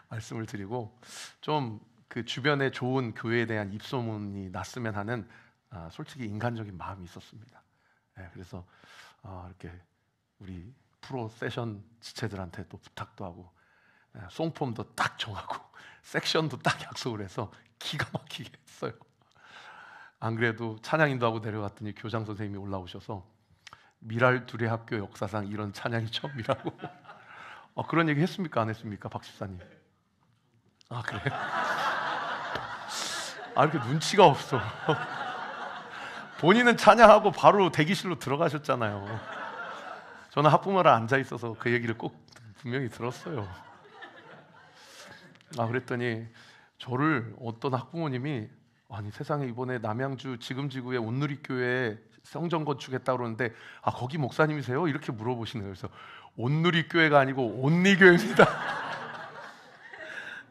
Speaker 1: 말씀을 드리고 좀 그 주변에 좋은 교회에 대한 입소문이 났으면 하는 솔직히 인간적인 마음이 있었습니다. 네, 그래서 이렇게 우리 프로 세션 지체들한테 또 부탁도 하고 송폼도 딱 정하고 섹션도 딱 약속을 해서 기가 막히게 했어요. 안 그래도 찬양 인도하고 내려갔더니 교장 선생님이 올라오셔서 미랄 두레학교 역사상 이런 찬양이 처음이라고 그런 얘기 했습니까? 안 했습니까? 박 집사님. 그래요? 이렇게 눈치가 없어. 본인은 찬양하고 바로 대기실로 들어가셨잖아요. 저는 학부모랑 앉아 있어서 그 얘기를 꼭 분명히 들었어요. 그랬더니 저를 어떤 학부모님이 아니 세상에 이번에 남양주 지금 지구의 온누리교회 성전 건축했다고 그러는데 거기 목사님이세요? 이렇게 물어보시는 거예요. 그래서 온누리교회가 아니고 온리교회입니다.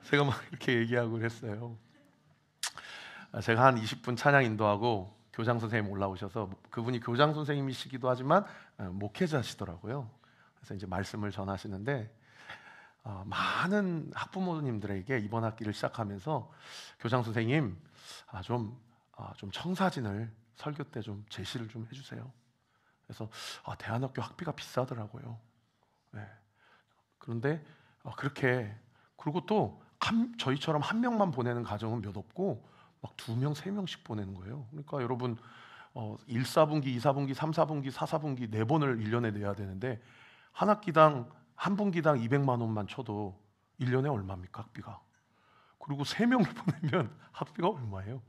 Speaker 1: 제가 막 이렇게 얘기하고 그랬어요. 제가 한 20분 찬양 인도하고 교장 선생님 올라오셔서 그분이 교장 선생님이시기도 하지만 목회자시더라고요. 그래서 이제 말씀을 전하시는데 많은 학부모님들에게 이번 학기를 시작하면서 교장 선생님 좀 청사진을 설교 때 좀 제시를 좀 해주세요. 그래서 대안학교 학비가 비싸더라고요. 네. 그런데 그렇게 그리고 또 저희처럼 한 명만 보내는 가정은 몇 없고 막 2명, 3명씩 보내는 거예요. 그러니까 여러분 1, 4분기, 2, 4분기, 3, 4분기, 4, 4분기 4번을 1년에 내야 되는데 한 학기당 한 분기당 200만 원만 쳐도 1년에 얼마입니까 학비가? 그리고 3명을 보내면 학비가 얼마예요?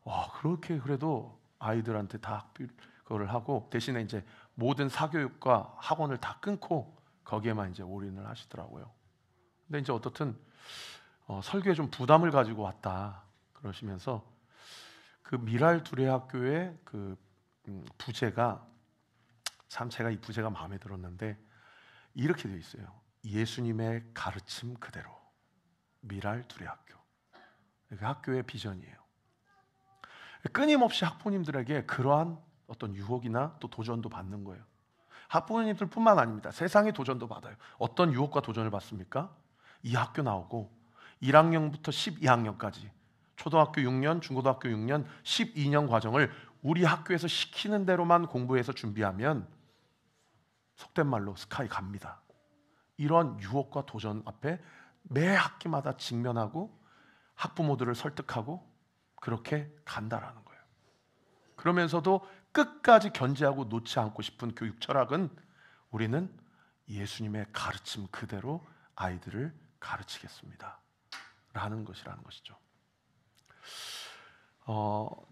Speaker 1: 와, 그렇게 그래도 아이들한테 다 학비 그거를 하고 대신에 이제 모든 사교육과 학원을 다 끊고 거기에만 이제 올인을 하시더라고요. 근데 이제 어떻든 설교에 좀 부담을 가지고 왔다 그러시면서 그 미랄 두레학교의 그 부제가 참 제가 이 부제가 마음에 들었는데 이렇게 되어 있어요. 예수님의 가르침 그대로 미랄 두레학교. 이게 학교의 비전이에요. 끊임없이 학부모님들에게 그러한 어떤 유혹이나 또 도전도 받는 거예요. 학부모님들뿐만 아닙니다. 세상의 도전도 받아요. 어떤 유혹과 도전을 받습니까? 이 학교 나오고 1학년부터 12학년까지 초등학교 6년, 중고등학교 6년, 12년 과정을 우리 학교에서 시키는 대로만 공부해서 준비하면 속된 말로 스카이 갑니다. 이런 유혹과 도전 앞에 매 학기마다 직면하고 학부모들을 설득하고 그렇게 간다라는 거예요. 그러면서도 끝까지 견제하고 놓지 않고 싶은 교육 철학은 우리는 예수님의 가르침 그대로 아이들을 가르치겠습니다 라는 것이라는 것이죠.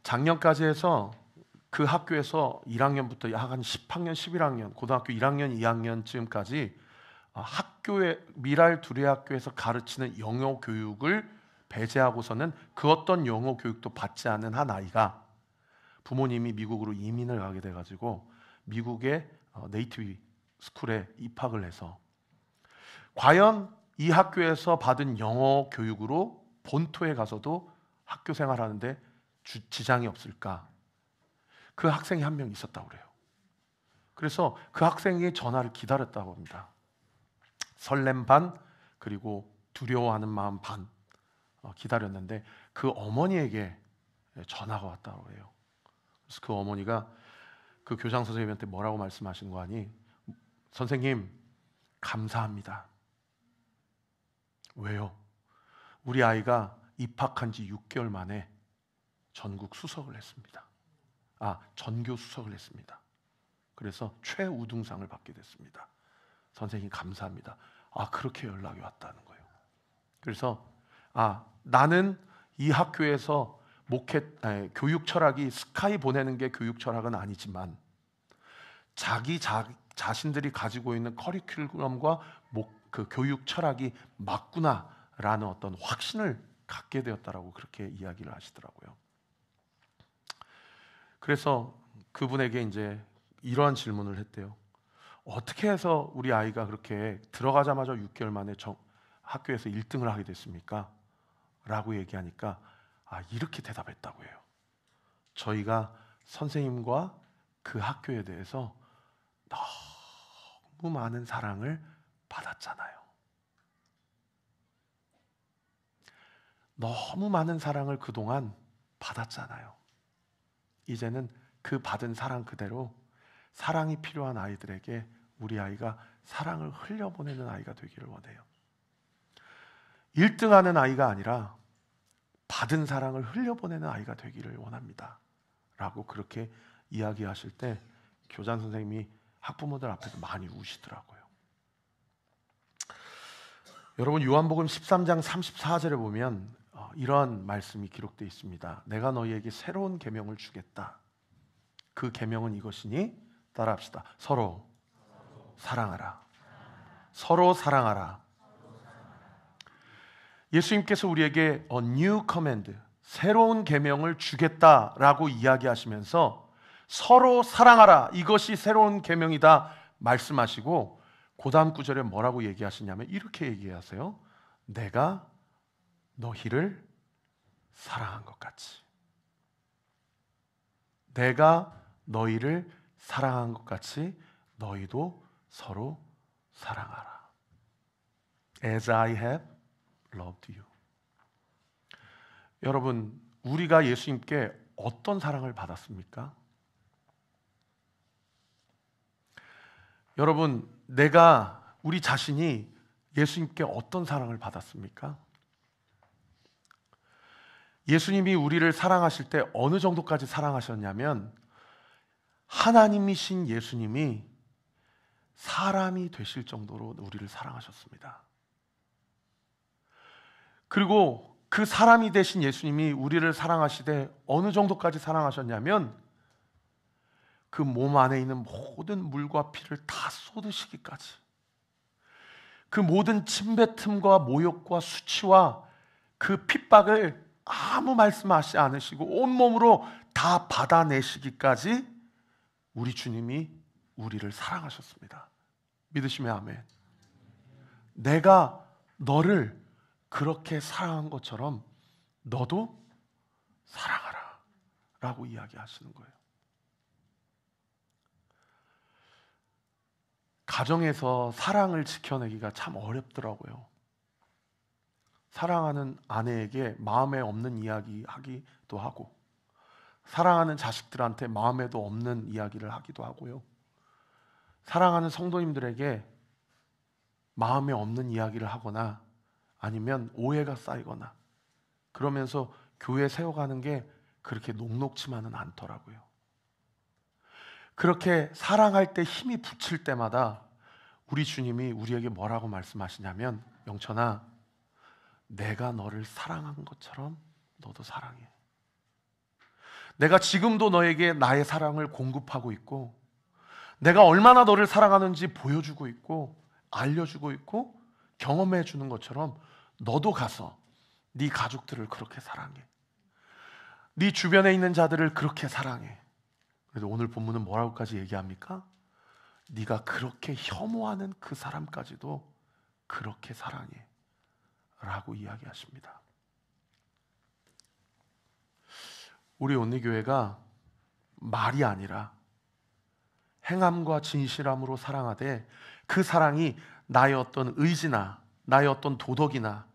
Speaker 1: 작년까지 해서 그 학교에서 1학년부터 약 한 10학년, 11학년, 고등학교 1학년, 2학년쯤까지 학교의 미랄 두레학교에서 가르치는 영어 교육을 배제하고서는 그 어떤 영어 교육도 받지 않은 한 아이가 부모님이 미국으로 이민을 가게 돼가지고 미국의 네이티브 스쿨에 입학을 해서 과연 이 학교에서 받은 영어 교육으로 본토에 가서도 학교 생활하는데 지장이 없을까? 그 학생이 한 명 있었다고 그래요. 그래서 그 학생의 전화를 기다렸다고 합니다. 설렘 반 그리고 두려워하는 마음 반 기다렸는데 그 어머니에게 전화가 왔다고 해요. 그래서 그 어머니가 그 교장 선생님한테 뭐라고 말씀하신 거 아니? 선생님 감사합니다. 왜요? 우리 아이가 입학한 지 6개월 만에 전국 수석을 했습니다. 전교 수석을 했습니다. 그래서 최우등상을 받게 됐습니다. 선생님 감사합니다. 그렇게 연락이 왔다는 거예요. 그래서 나는 이 학교에서 교육 철학이 스카이 보내는 게 교육 철학은 아니지만 자신들이 가지고 있는 커리큘럼과 그 교육 철학이 맞구나라는 어떤 확신을 갖게 되었다라고 그렇게 이야기를 하시더라고요. 그래서 그분에게 이제 이러한 질문을 했대요. 어떻게 해서 우리 아이가 그렇게 들어가자마자 6개월 만에 학교에서 1등을 하게 됐습니까? 라고 얘기하니까 이렇게 대답했다고 해요. 저희가 선생님과 그 학교에 대해서 너무 많은 사랑을 받았잖아요. 너무 많은 사랑을 그동안 받았잖아요. 이제는 그 받은 사랑 그대로 사랑이 필요한 아이들에게 우리 아이가 사랑을 흘려보내는 아이가 되기를 원해요. 1등하는 아이가 아니라 받은 사랑을 흘려보내는 아이가 되기를 원합니다 라고 그렇게 이야기하실 때 교장 선생님이 학부모들 앞에서 많이 우시더라고요. 여러분 요한복음 13장 34절에 보면 이러한 말씀이 기록되어 있습니다. 내가 너희에게 새로운 계명을 주겠다. 그 계명은 이것이니 따라합시다. 서로 사랑하라. 서로 사랑하라. 예수님께서 우리에게 a new command, 새로운 계명을 주겠다라고 이야기하시면서 서로 사랑하라, 이것이 새로운 계명이다 말씀하시고 그 다음 구절에 뭐라고 얘기하시냐면 이렇게 얘기하세요. 내가 너희를 사랑한 것 같이, 내가 너희를 사랑한 것 같이 너희도 서로 사랑하라. As I have loved you. 여러분, 우리가 예수님께 어떤 사랑을 받았습니까? 여러분, 우리 자신이 예수님께 어떤 사랑을 받았습니까? 예수님이 우리를 사랑하실 때 어느 정도까지 사랑하셨냐면 하나님이신 예수님이 사람이 되실 정도로 우리를 사랑하셨습니다. 그리고 그 사람이 되신 예수님이 우리를 사랑하시되 어느 정도까지 사랑하셨냐면 그 몸 안에 있는 모든 물과 피를 다 쏟으시기까지, 그 모든 침뱉음과 모욕과 수치와 그 핍박을 아무 말씀하시지 않으시고 온몸으로 다 받아내시기까지 우리 주님이 우리를 사랑하셨습니다. 믿으시면 아멘. 내가 너를 그렇게 사랑한 것처럼 너도 사랑하라 라고 이야기하시는 거예요. 가정에서 사랑을 지켜내기가 참 어렵더라고요. 사랑하는 아내에게 마음에 없는 이야기 하기도 하고, 사랑하는 자식들한테 마음에도 없는 이야기를 하기도 하고요. 사랑하는 성도님들에게 마음에 없는 이야기를 하거나 아니면 오해가 쌓이거나 그러면서 교회 세워가는 게 그렇게 녹록지만은 않더라고요. 그렇게 사랑할 때 힘이 붙일 때마다 우리 주님이 우리에게 뭐라고 말씀하시냐면, 영천아, 내가 너를 사랑한 것처럼 너도 사랑해. 내가 지금도 너에게 나의 사랑을 공급하고 있고, 내가 얼마나 너를 사랑하는지 보여주고 있고 알려주고 있고 경험해 주는 것처럼 너도 가서 네 가족들을 그렇게 사랑해. 네 주변에 있는 자들을 그렇게 사랑해. 그래서 오늘 본문은 뭐라고까지 얘기합니까? 네가 그렇게 혐오하는 그 사람까지도 그렇게 사랑해 라고 이야기하십니다. 우리 온리교회가 말이 아니라 행함과 진실함으로 사랑하되 그 사랑이 나의 어떤 의지나 나의 어떤 도덕이나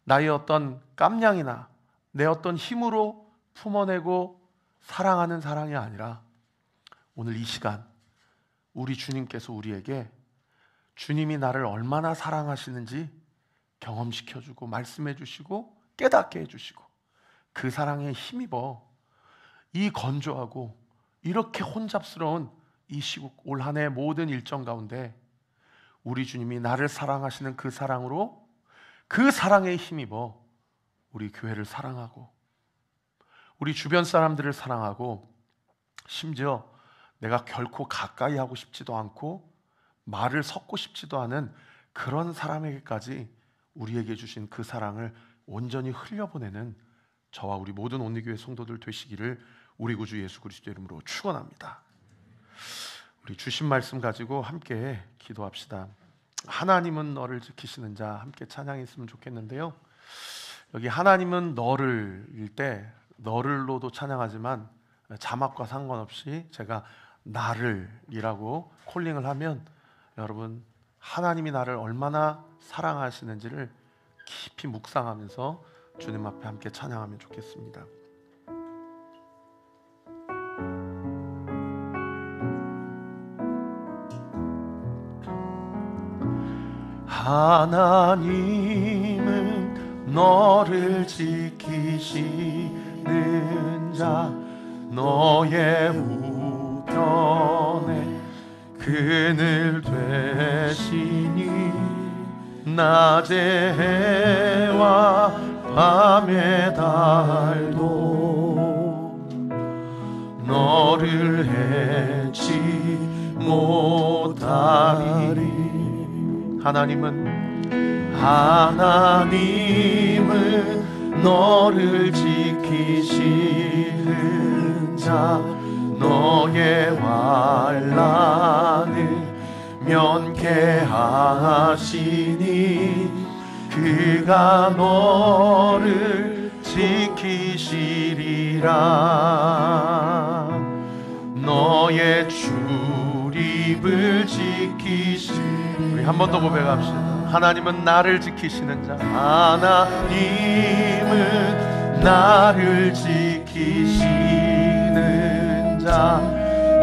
Speaker 1: 나의 어떤 깜냥이나 내 어떤 힘으로 품어내고 사랑하는 사랑이 아니라 오늘 이 시간 우리 주님께서 우리에게 주님이 나를 얼마나 사랑하시는지 경험시켜주고 말씀해주시고 깨닫게 해주시고 그 사랑에 힘입어 이 건조하고 이렇게 혼잡스러운 이 시국 올 한 해 모든 일정 가운데 우리 주님이 나를 사랑하시는 그 사랑으로 그 사랑에 힘입어 우리 교회를 사랑하고 우리 주변 사람들을 사랑하고 심지어 내가 결코 가까이 하고 싶지도 않고 말을 섞고 싶지도 않은 그런 사람에게까지 우리에게 주신 그 사랑을 온전히 흘려보내는 저와 우리 모든 온리교회 성도들 되시기를 우리 구주 예수 그리스도 이름으로 축원합니다. 우리 주신 말씀 가지고 함께 기도합시다. 하나님은 너를 지키시는 자, 함께 찬양했으면 좋겠는데요. 여기 하나님은 너를일 때 너를로도 찬양하지만 자막과 상관없이 제가 나를이라고 콜링을 하면 여러분 하나님이 나를 얼마나 사랑하시는지를 깊이 묵상하면서 주님 앞에 함께 찬양하면 좋겠습니다. 하나님은 너를 지키시는 자, 너의 우편에 그늘 되시니 낮의 해와 밤의 달도 너를 해치 못하리니 하나님은 하나님은 너를 지키시는 자, 너의 환난을 면케하시니 그가 너를 지키시리라. 너의 출입을 지키시리. 우리 한 번 더 고백합시다. 하나님은 나를 지키시는 자, 하나님은 나를 지키시는 자,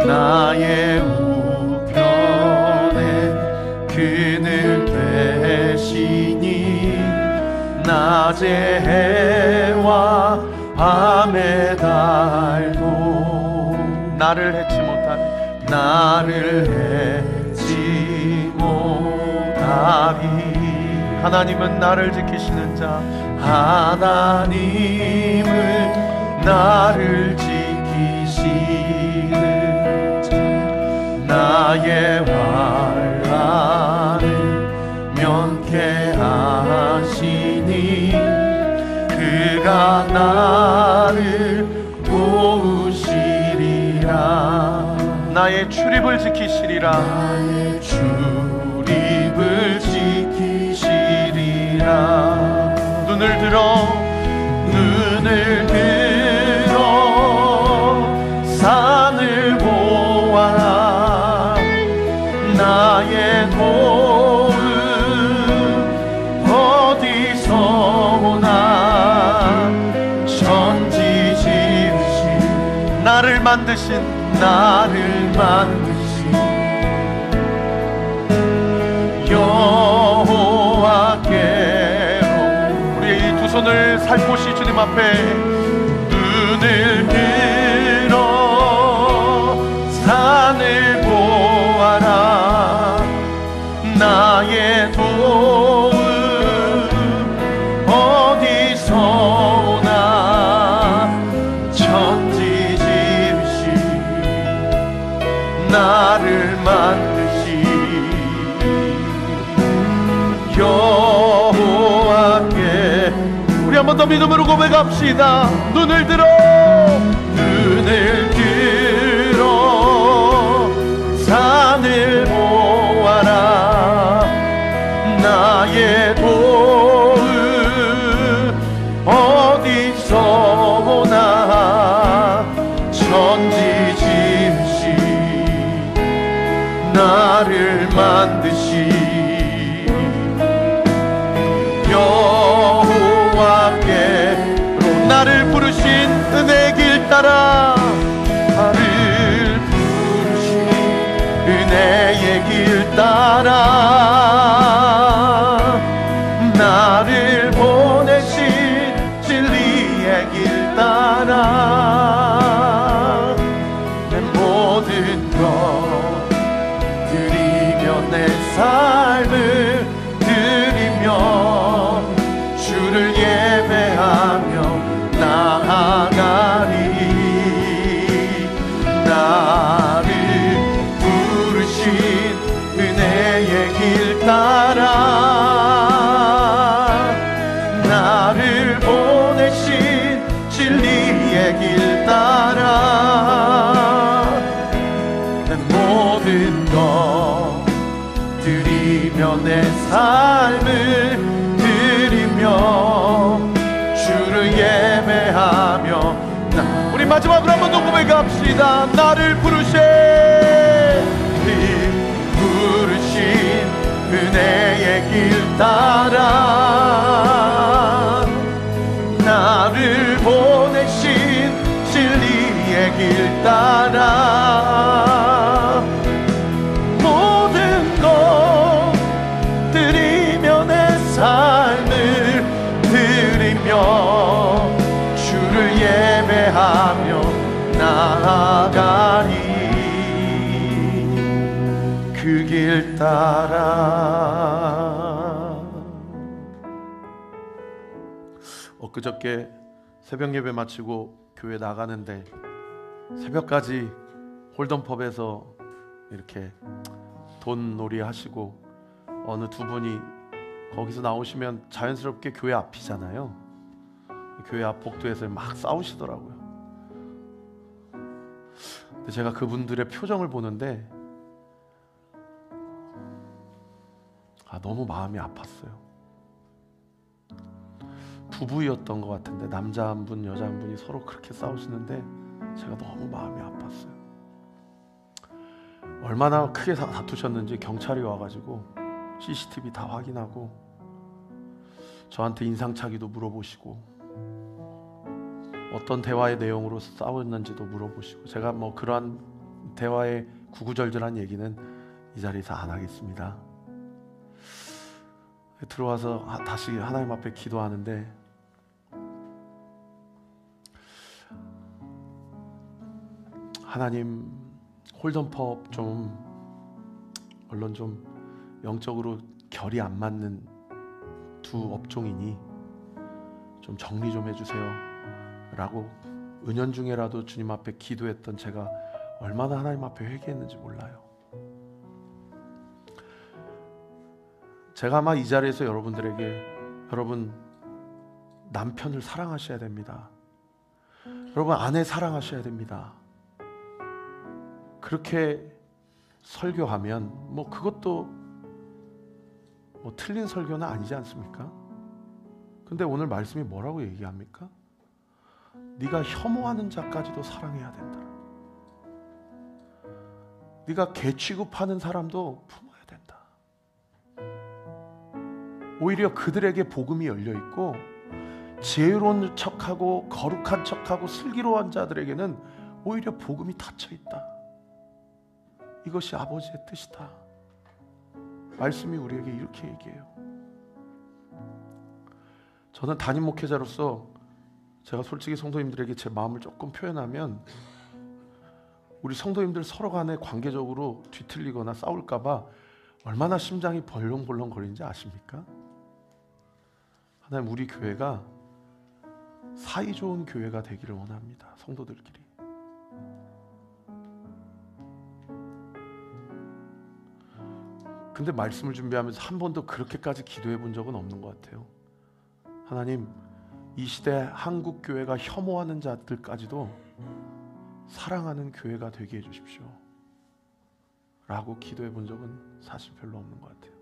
Speaker 1: 나의 우편에 그늘 되시니 낮의 해와 밤의 달도 나를 해치 못하리, 나를 해치 못하리. 하나님은 나를 지키시는 자, 하나님은 나를 지키시는 자, 나의 환난을 면케하시니 그가 나를 도우시리라. 나의 출입을 지키시리라. 나의 출입을 지키시리라. 눈을 들어 산을 보아라. 나의 도움 어디서 오나. 천지 지으신 나를 만드신 여호와께로. 우리의 이 두 손을 살포시 주님 앞에 눈을 들어 산을 보아라. 나의 도움 어디서 오나. 천지 지으신 나를 만드신 여호와께. 우리 한 번 더 믿음으로 고백합시다. 눈을 들어 산을 보아라. 나의 도움 어디서 오나. 천지 지으신 나를 만드신 여호와께로. 나를 부르신 은혜의 길 따라. 나를 부르신 은혜의 길 따라. 나를 보내신 진리의 길 따라. 내 모든 것 드리며 내 삶을 드리며 주를 예배하며 나아가리. 나를 부르신 은혜의 길 따라. 나를 보내신 진리의 길 따라. 내 모든 것 드리며 내 삶을 드리며 주를 예배하며. 우리 마지막으로 한 번 더 고백합시다. 나를 부르신 은혜의 길 따라. 나를 보내신 진리의 길 따라. 모든 것 드리며 내 삶을 드리며 주를 예배하며 나아가리. 그 길 따라. 엊그저께 새벽 예배 마치고 교회 나가는데 새벽까지 홀덤펍에서 이렇게 돈 놀이 하시고 어느 두 분이 거기서 나오시면 자연스럽게 교회 앞이잖아요. 교회 앞 복도에서 막 싸우시더라고요. 근데 제가 그분들의 표정을 보는데 너무 마음이 아팠어요. 부부였던 것 같은데 남자 한 분, 여자 한 분이 서로 그렇게 싸우시는데 제가 너무 마음이 아팠어요. 얼마나 크게 다투셨는지 경찰이 와가지고 CCTV 다 확인하고 저한테 인상착의도 물어보시고 어떤 대화의 내용으로 싸웠는지도 물어보시고, 제가 뭐 그러한 대화의 구구절절한 얘기는 이 자리에서 안 하겠습니다. 들어와서 다시 하나님 앞에 기도하는데 하나님, 홀덤펍 좀 물론 좀 영적으로 결이 안 맞는 두 업종이니 좀 정리 좀 해주세요 라고 은연중에라도 주님 앞에 기도했던 제가 얼마나 하나님 앞에 회개했는지 몰라요. 제가 아마 이 자리에서 여러분들에게, 여러분 남편을 사랑하셔야 됩니다. 여러분 아내 사랑하셔야 됩니다. 그렇게 설교하면 뭐 그것도 뭐 틀린 설교는 아니지 않습니까? 근데 오늘 말씀이 뭐라고 얘기합니까? 네가 혐오하는 자까지도 사랑해야 된다. 네가 개 취급하는 사람도 품어야 된다. 오히려 그들에게 복음이 열려있고 지혜로운 척하고 거룩한 척하고 슬기로운 자들에게는 오히려 복음이 닫혀있다. 이것이 아버지의 뜻이다. 말씀이 우리에게 이렇게 얘기해요. 저는 담임 목회자로서 제가 솔직히 성도님들에게 제 마음을 조금 표현하면 우리 성도님들 서로 간에 관계적으로 뒤틀리거나 싸울까봐 얼마나 심장이 벌렁벌렁 거리는지 아십니까? 하나님, 우리 교회가 사이 좋은 교회가 되기를 원합니다. 성도들끼리. 근데 말씀을 준비하면서 한 번도 그렇게까지 기도해 본 적은 없는 것 같아요. 하나님, 이 시대 한국 교회가 혐오하는 자들까지도 사랑하는 교회가 되게 해주십시오 라고 기도해 본 적은 사실 별로 없는 것 같아요.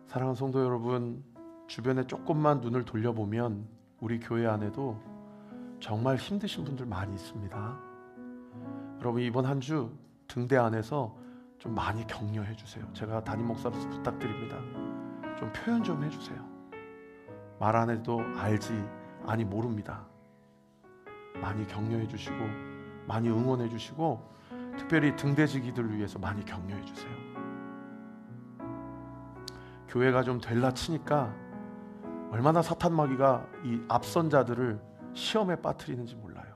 Speaker 1: 사랑하는 성도 여러분, 주변에 조금만 눈을 돌려보면 우리 교회 안에도 정말 힘드신 분들 많이 있습니다. 여러분, 이번 한 주 등대 안에서 좀 많이 격려해 주세요. 제가 담임 목사로서 부탁드립니다. 좀 표현 좀 해주세요. 말 안 해도 알지, 아니 모릅니다. 많이 격려해 주시고 많이 응원해 주시고 특별히 등대지기들을 위해서 많이 격려해 주세요. 교회가 좀 될라 치니까 얼마나 사탄 마귀가 이 앞선 자들을 시험에 빠뜨리는지 몰라요.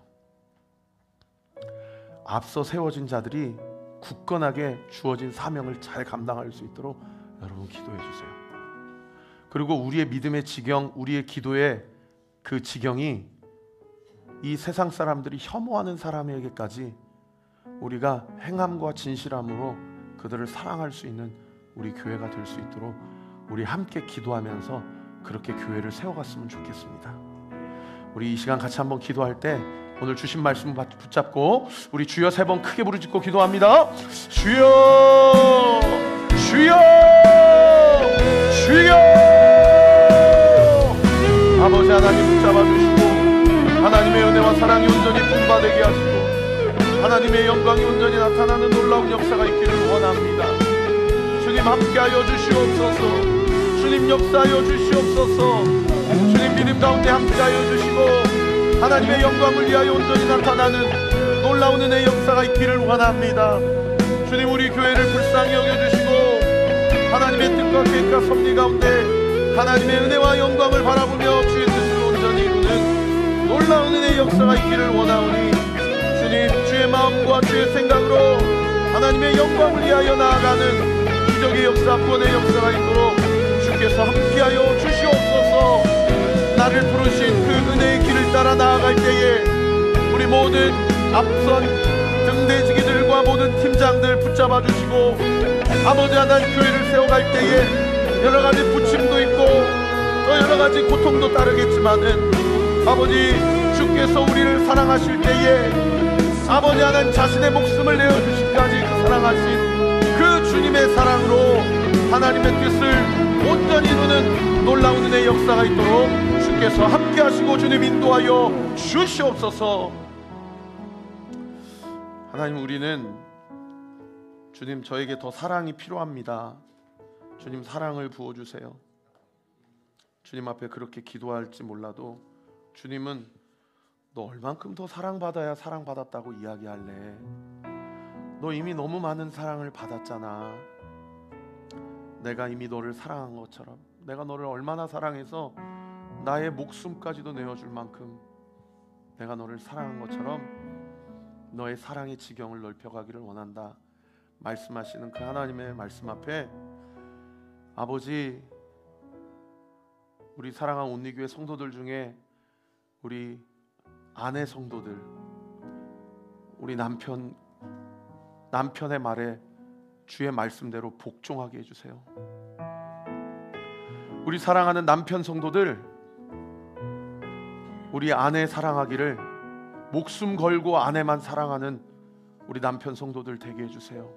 Speaker 1: 앞서 세워진 자들이 굳건하게 주어진 사명을 잘 감당할 수 있도록 여러분 기도해 주세요. 그리고 우리의 믿음의 지경, 우리의 기도의 그 지경이 이 세상 사람들이 혐오하는 사람에게까지 우리가 행함과 진실함으로 그들을 사랑할 수 있는 우리 교회가 될 수 있도록 우리 함께 기도하면서 그렇게 교회를 세워갔으면 좋겠습니다. 우리 이 시간 같이 한번 기도할 때 오늘 주신 말씀 붙잡고 우리 주여 3번 크게 부르짖고 기도합니다. 주여, 주여, 주여. 아버지 하나님 붙잡아 주시고 하나님의 은혜와 사랑이 온전히 분바되게 하시고 하나님의 영광이 온전히 나타나는 놀라운 역사가 있기를 원합니다. 주님 함께하여 주시옵소서. 주님 역사하여 주시옵소서. 주님 믿음 가운데 함께하여 주시고 하나님의 영광을 위하여 온전히 나타나는 놀라운 은혜의 역사가 있기를 원합니다. 주님, 우리 교회를 불쌍히 여겨주시고 하나님의 뜻과 계획과 섭리 가운데 하나님의 은혜와 영광을 바라보며 주의 뜻을 온전히 이루는 놀라운 은혜의 역사가 있기를 원하오니 주님, 주의 마음과 주의 생각으로 하나님의 영광을 위하여 나아가는 기적의 역사, 구원의 역사가 있도록 주께서 함께하여 주시옵소서. 나를 부르신 그 은혜의 길을 따라 나아갈 때에 우리 모든 앞선 등대지기들과 모든 팀장들 붙잡아 주시고 아버지 하나님 교회를 세워갈 때에 여러 가지 부침도 있고 또 여러 가지 고통도 따르겠지만은 아버지, 주께서 우리를 사랑하실 때에 아버지 하나님 자신의 목숨을 내어주시기까지 그 사랑하신 그 주님의 사랑으로 하나님의 뜻을 온전히 이루는 놀라운 은혜의 역사가 있도록 주께서 함께 하시고 주님 인도하여 주시옵소서. 하나님, 우리는 주님 저에게 더 사랑이 필요합니다. 주님 사랑을 부어주세요. 주님 앞에 그렇게 기도할지 몰라도 주님은 너 얼만큼 더 사랑받아야 사랑받았다고 이야기할래? 너 이미 너무 많은 사랑을 받았잖아. 내가 이미 너를 사랑한 것처럼, 내가 너를 얼마나 사랑해서 나의 목숨까지도 내어줄 만큼 내가 너를 사랑한 것처럼 너의 사랑의 지경을 넓혀가기를 원한다 말씀하시는 그 하나님의 말씀 앞에 아버지, 우리 사랑한 온리교회 성도들 중에 우리 아내 성도들, 우리 남편의 말에 주의 말씀대로 복종하게 해주세요. 우리 사랑하는 남편 성도들, 우리 아내 사랑하기를 목숨 걸고 아내만 사랑하는 우리 남편 성도들 되게 해주세요.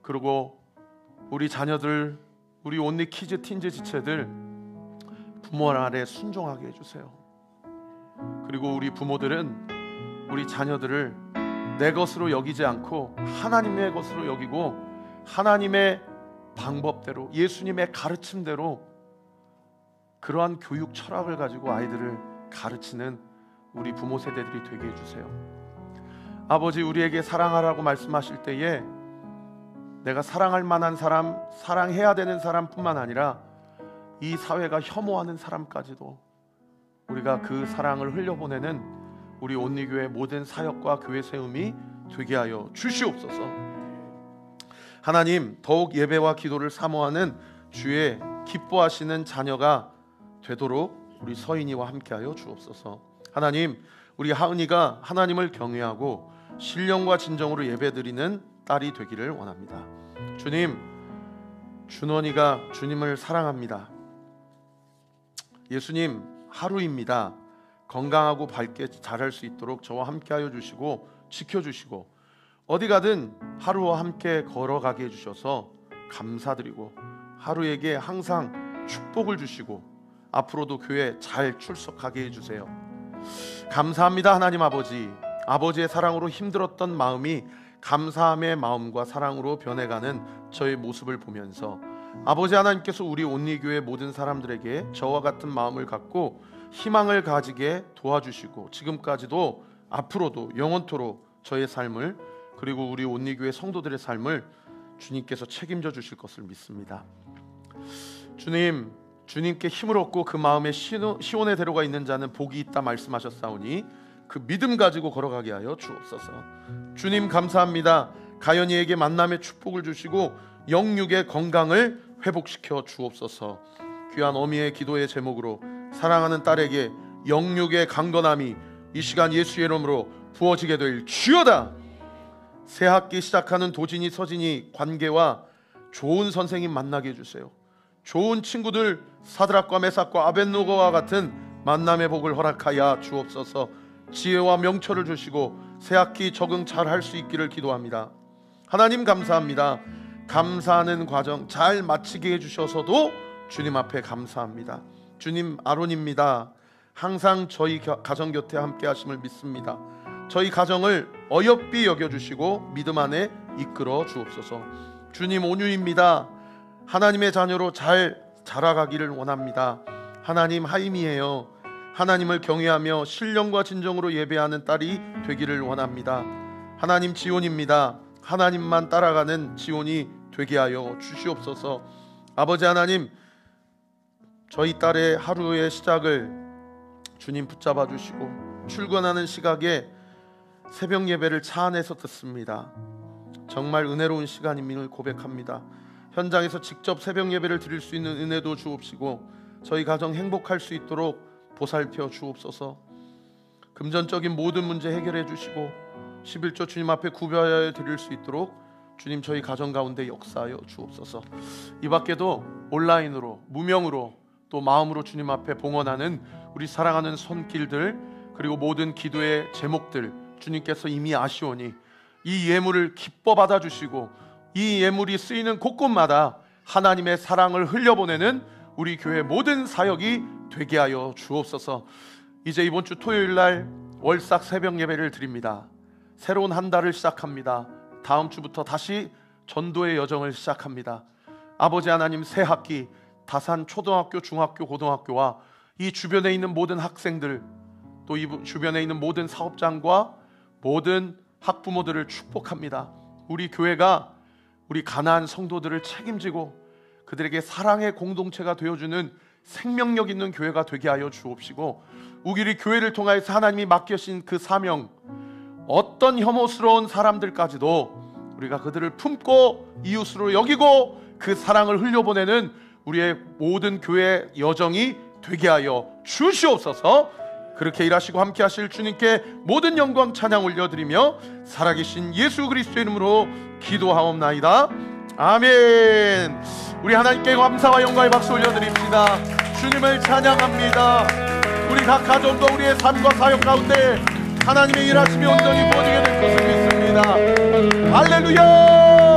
Speaker 1: 그리고 우리 자녀들, 우리 온리 키즈 틴즈 지체들 부모 아래 순종하게 해주세요. 그리고 우리 부모들은 우리 자녀들을 내 것으로 여기지 않고 하나님의 것으로 여기고 하나님의 방법대로, 예수님의 가르침대로 그러한 교육 철학을 가지고 아이들을 가르치는 우리 부모 세대들이 되게 해주세요. 아버지, 우리에게 사랑하라고 말씀하실 때에 내가 사랑할 만한 사람, 사랑해야 되는 사람뿐만 아니라 이 사회가 혐오하는 사람까지도 우리가 그 사랑을 흘려보내는 우리 온리교회 모든 사역과 교회 세움이 되게 하여 주시옵소서. 하나님, 더욱 예배와 기도를 사모하는 주의 기뻐하시는 자녀가 되도록 우리 서인이와 함께하여 주옵소서. 하나님, 우리 하은이가 하나님을 경외하고 신령과 진정으로 예배드리는 딸이 되기를 원합니다. 주님, 준원이가 주님을 사랑합니다. 예수님, 하루입니다. 건강하고 밝게 자랄 수 있도록 저와 함께하여 주시고 지켜주시고 어디 가든 하루와 함께 걸어가게 해주셔서 감사드리고 하루에게 항상 축복을 주시고 앞으로도 교회 잘 출석하게 해주세요. 감사합니다. 하나님 아버지, 아버지의 사랑으로 힘들었던 마음이 감사함의 마음과 사랑으로 변해가는 저의 모습을 보면서 아버지 하나님께서 우리 온리교회 모든 사람들에게 저와 같은 마음을 갖고 희망을 가지게 도와주시고 지금까지도 앞으로도 영원토록 저의 삶을, 그리고 우리 온리교회 성도들의 삶을 주님께서 책임져 주실 것을 믿습니다. 주님, 주님께 힘을 얻고 그 마음에 시온의 대로가 있는 자는 복이 있다 말씀하셨사오니 그 믿음 가지고 걸어가게 하여 주옵소서. 주님 감사합니다. 가연이에게 만남의 축복을 주시고 영육의 건강을 회복시켜 주옵소서. 귀한 어미의 기도의 제목으로 사랑하는 딸에게 영육의 강건함이 이 시간 예수의 이름으로 부어지게 될 주여다. 새 학기 시작하는 도진이 서진이 관계와 좋은 선생님 만나게 해주세요. 좋은 친구들 사드락과 메삭과 아벳노고와 같은 만남의 복을 허락하여 주옵소서. 지혜와 명철을 주시고 새 학기 적응 잘 할 수 있기를 기도합니다. 하나님 감사합니다. 감사하는 과정 잘 마치게 해주셔서도 주님 앞에 감사합니다. 주님, 아론입니다. 항상 저희 가정 곁에 함께 하심을 믿습니다. 저희 가정을 어여삐 여겨주시고 믿음 안에 이끌어 주옵소서. 주님, 온유입니다. 하나님의 자녀로 잘 자라가기를 원합니다. 하나님, 하임이에요. 하나님을 경외하며 신령과 진정으로 예배하는 딸이 되기를 원합니다. 하나님, 지온입니다. 하나님만 따라가는 지온이 되게 하여 주시옵소서. 아버지 하나님, 저희 딸의 하루의 시작을 주님 붙잡아 주시고 출근하는 시각에 새벽 예배를 차 안에서 듣습니다. 정말 은혜로운 시간임을 고백합니다. 현장에서 직접 새벽 예배를 드릴 수 있는 은혜도 주옵시고 저희 가정 행복할 수 있도록 보살펴 주옵소서. 금전적인 모든 문제 해결해 주시고 11조 주님 앞에 구별하여 드릴 수 있도록 주님, 저희 가정 가운데 역사하여 주옵소서. 이 밖에도 온라인으로, 무명으로, 또 마음으로 주님 앞에 봉헌하는 우리 사랑하는 손길들, 그리고 모든 기도의 제목들 주님께서 이미 아시오니 이 예물을 기뻐 받아주시고 이 예물이 쓰이는 곳곳마다 하나님의 사랑을 흘려보내는 우리 교회 모든 사역이 되게 하여 주옵소서. 이제 이번 주 토요일날 월삭 새벽 예배를 드립니다. 새로운 한 달을 시작합니다. 다음 주부터 다시 전도의 여정을 시작합니다. 아버지 하나님, 새 학기 다산 초등학교, 중학교, 고등학교와 이 주변에 있는 모든 학생들, 또 이 주변에 있는 모든 사업장과 모든 학부모들을 축복합니다. 우리 교회가 우리 가나안 성도들을 책임지고 그들에게 사랑의 공동체가 되어주는 생명력 있는 교회가 되게 하여 주옵시고, 우리 교회를 통하여서 하나님이 맡겨신 그 사명, 어떤 혐오스러운 사람들까지도 우리가 그들을 품고 이웃으로 여기고 그 사랑을 흘려보내는 우리의 모든 교회 여정이 되게 하여 주시옵소서. 그렇게 일하시고 함께 하실 주님께 모든 영광 찬양 올려드리며 살아계신 예수 그리스도의 이름으로 기도하옵나이다. 아멘. 우리 하나님께 감사와 영광의 박수 올려드립시다. 주님을 찬양합니다. 우리 각 가정도 우리의 삶과 사역 가운데 하나님의 일하심이 온전히 보여지게 될 것을 믿습니다. 할렐루야.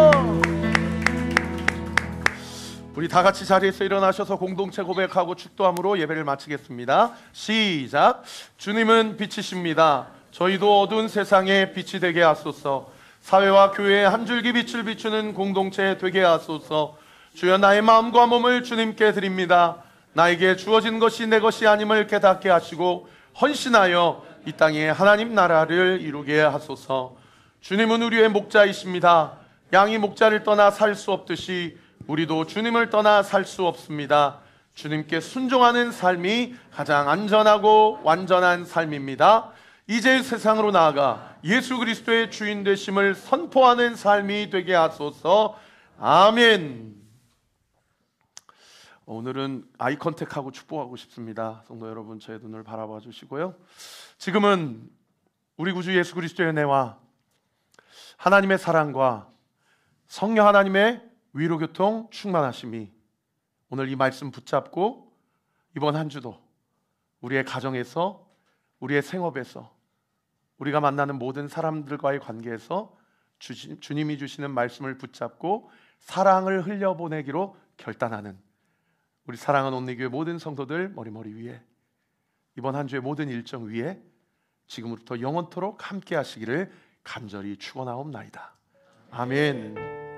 Speaker 1: 우리 다 같이 자리에서 일어나셔서 공동체 고백하고 축도함으로 예배를 마치겠습니다. 시작. 주님은 빛이십니다. 저희도 어두운 세상에 빛이 되게 하소서. 사회와 교회에 한 줄기 빛을 비추는 공동체 되게 하소서. 주여, 나의 마음과 몸을 주님께 드립니다. 나에게 주어진 것이 내 것이 아님을 깨닫게 하시고 헌신하여 이 땅에 하나님 나라를 이루게 하소서. 주님은 우리의 목자이십니다. 양이 목자를 떠나 살 수 없듯이 우리도 주님을 떠나 살 수 없습니다. 주님께 순종하는 삶이 가장 안전하고 완전한 삶입니다. 이제 세상으로 나아가 예수 그리스도의 주인 되심을 선포하는 삶이 되게 하소서. 아멘. 오늘은 아이 컨택하고 축복하고 싶습니다. 성도 여러분, 저의 눈을 바라봐 주시고요. 지금은 우리 구주 예수 그리스도의 은혜와 하나님의 사랑과 성령 하나님의 위로교통 충만하심이 오늘 이 말씀 붙잡고 이번 한 주도 우리의 가정에서, 우리의 생업에서, 우리가 만나는 모든 사람들과의 관계에서 주님이 주시는 말씀을 붙잡고 사랑을 흘려보내기로 결단하는 우리 사랑하는 온리교회 모든 성도들 머리 위에, 이번 한 주의 모든 일정 위에 지금부터 영원토록 함께 하시기를 간절히 축원하옵나이다. 아멘.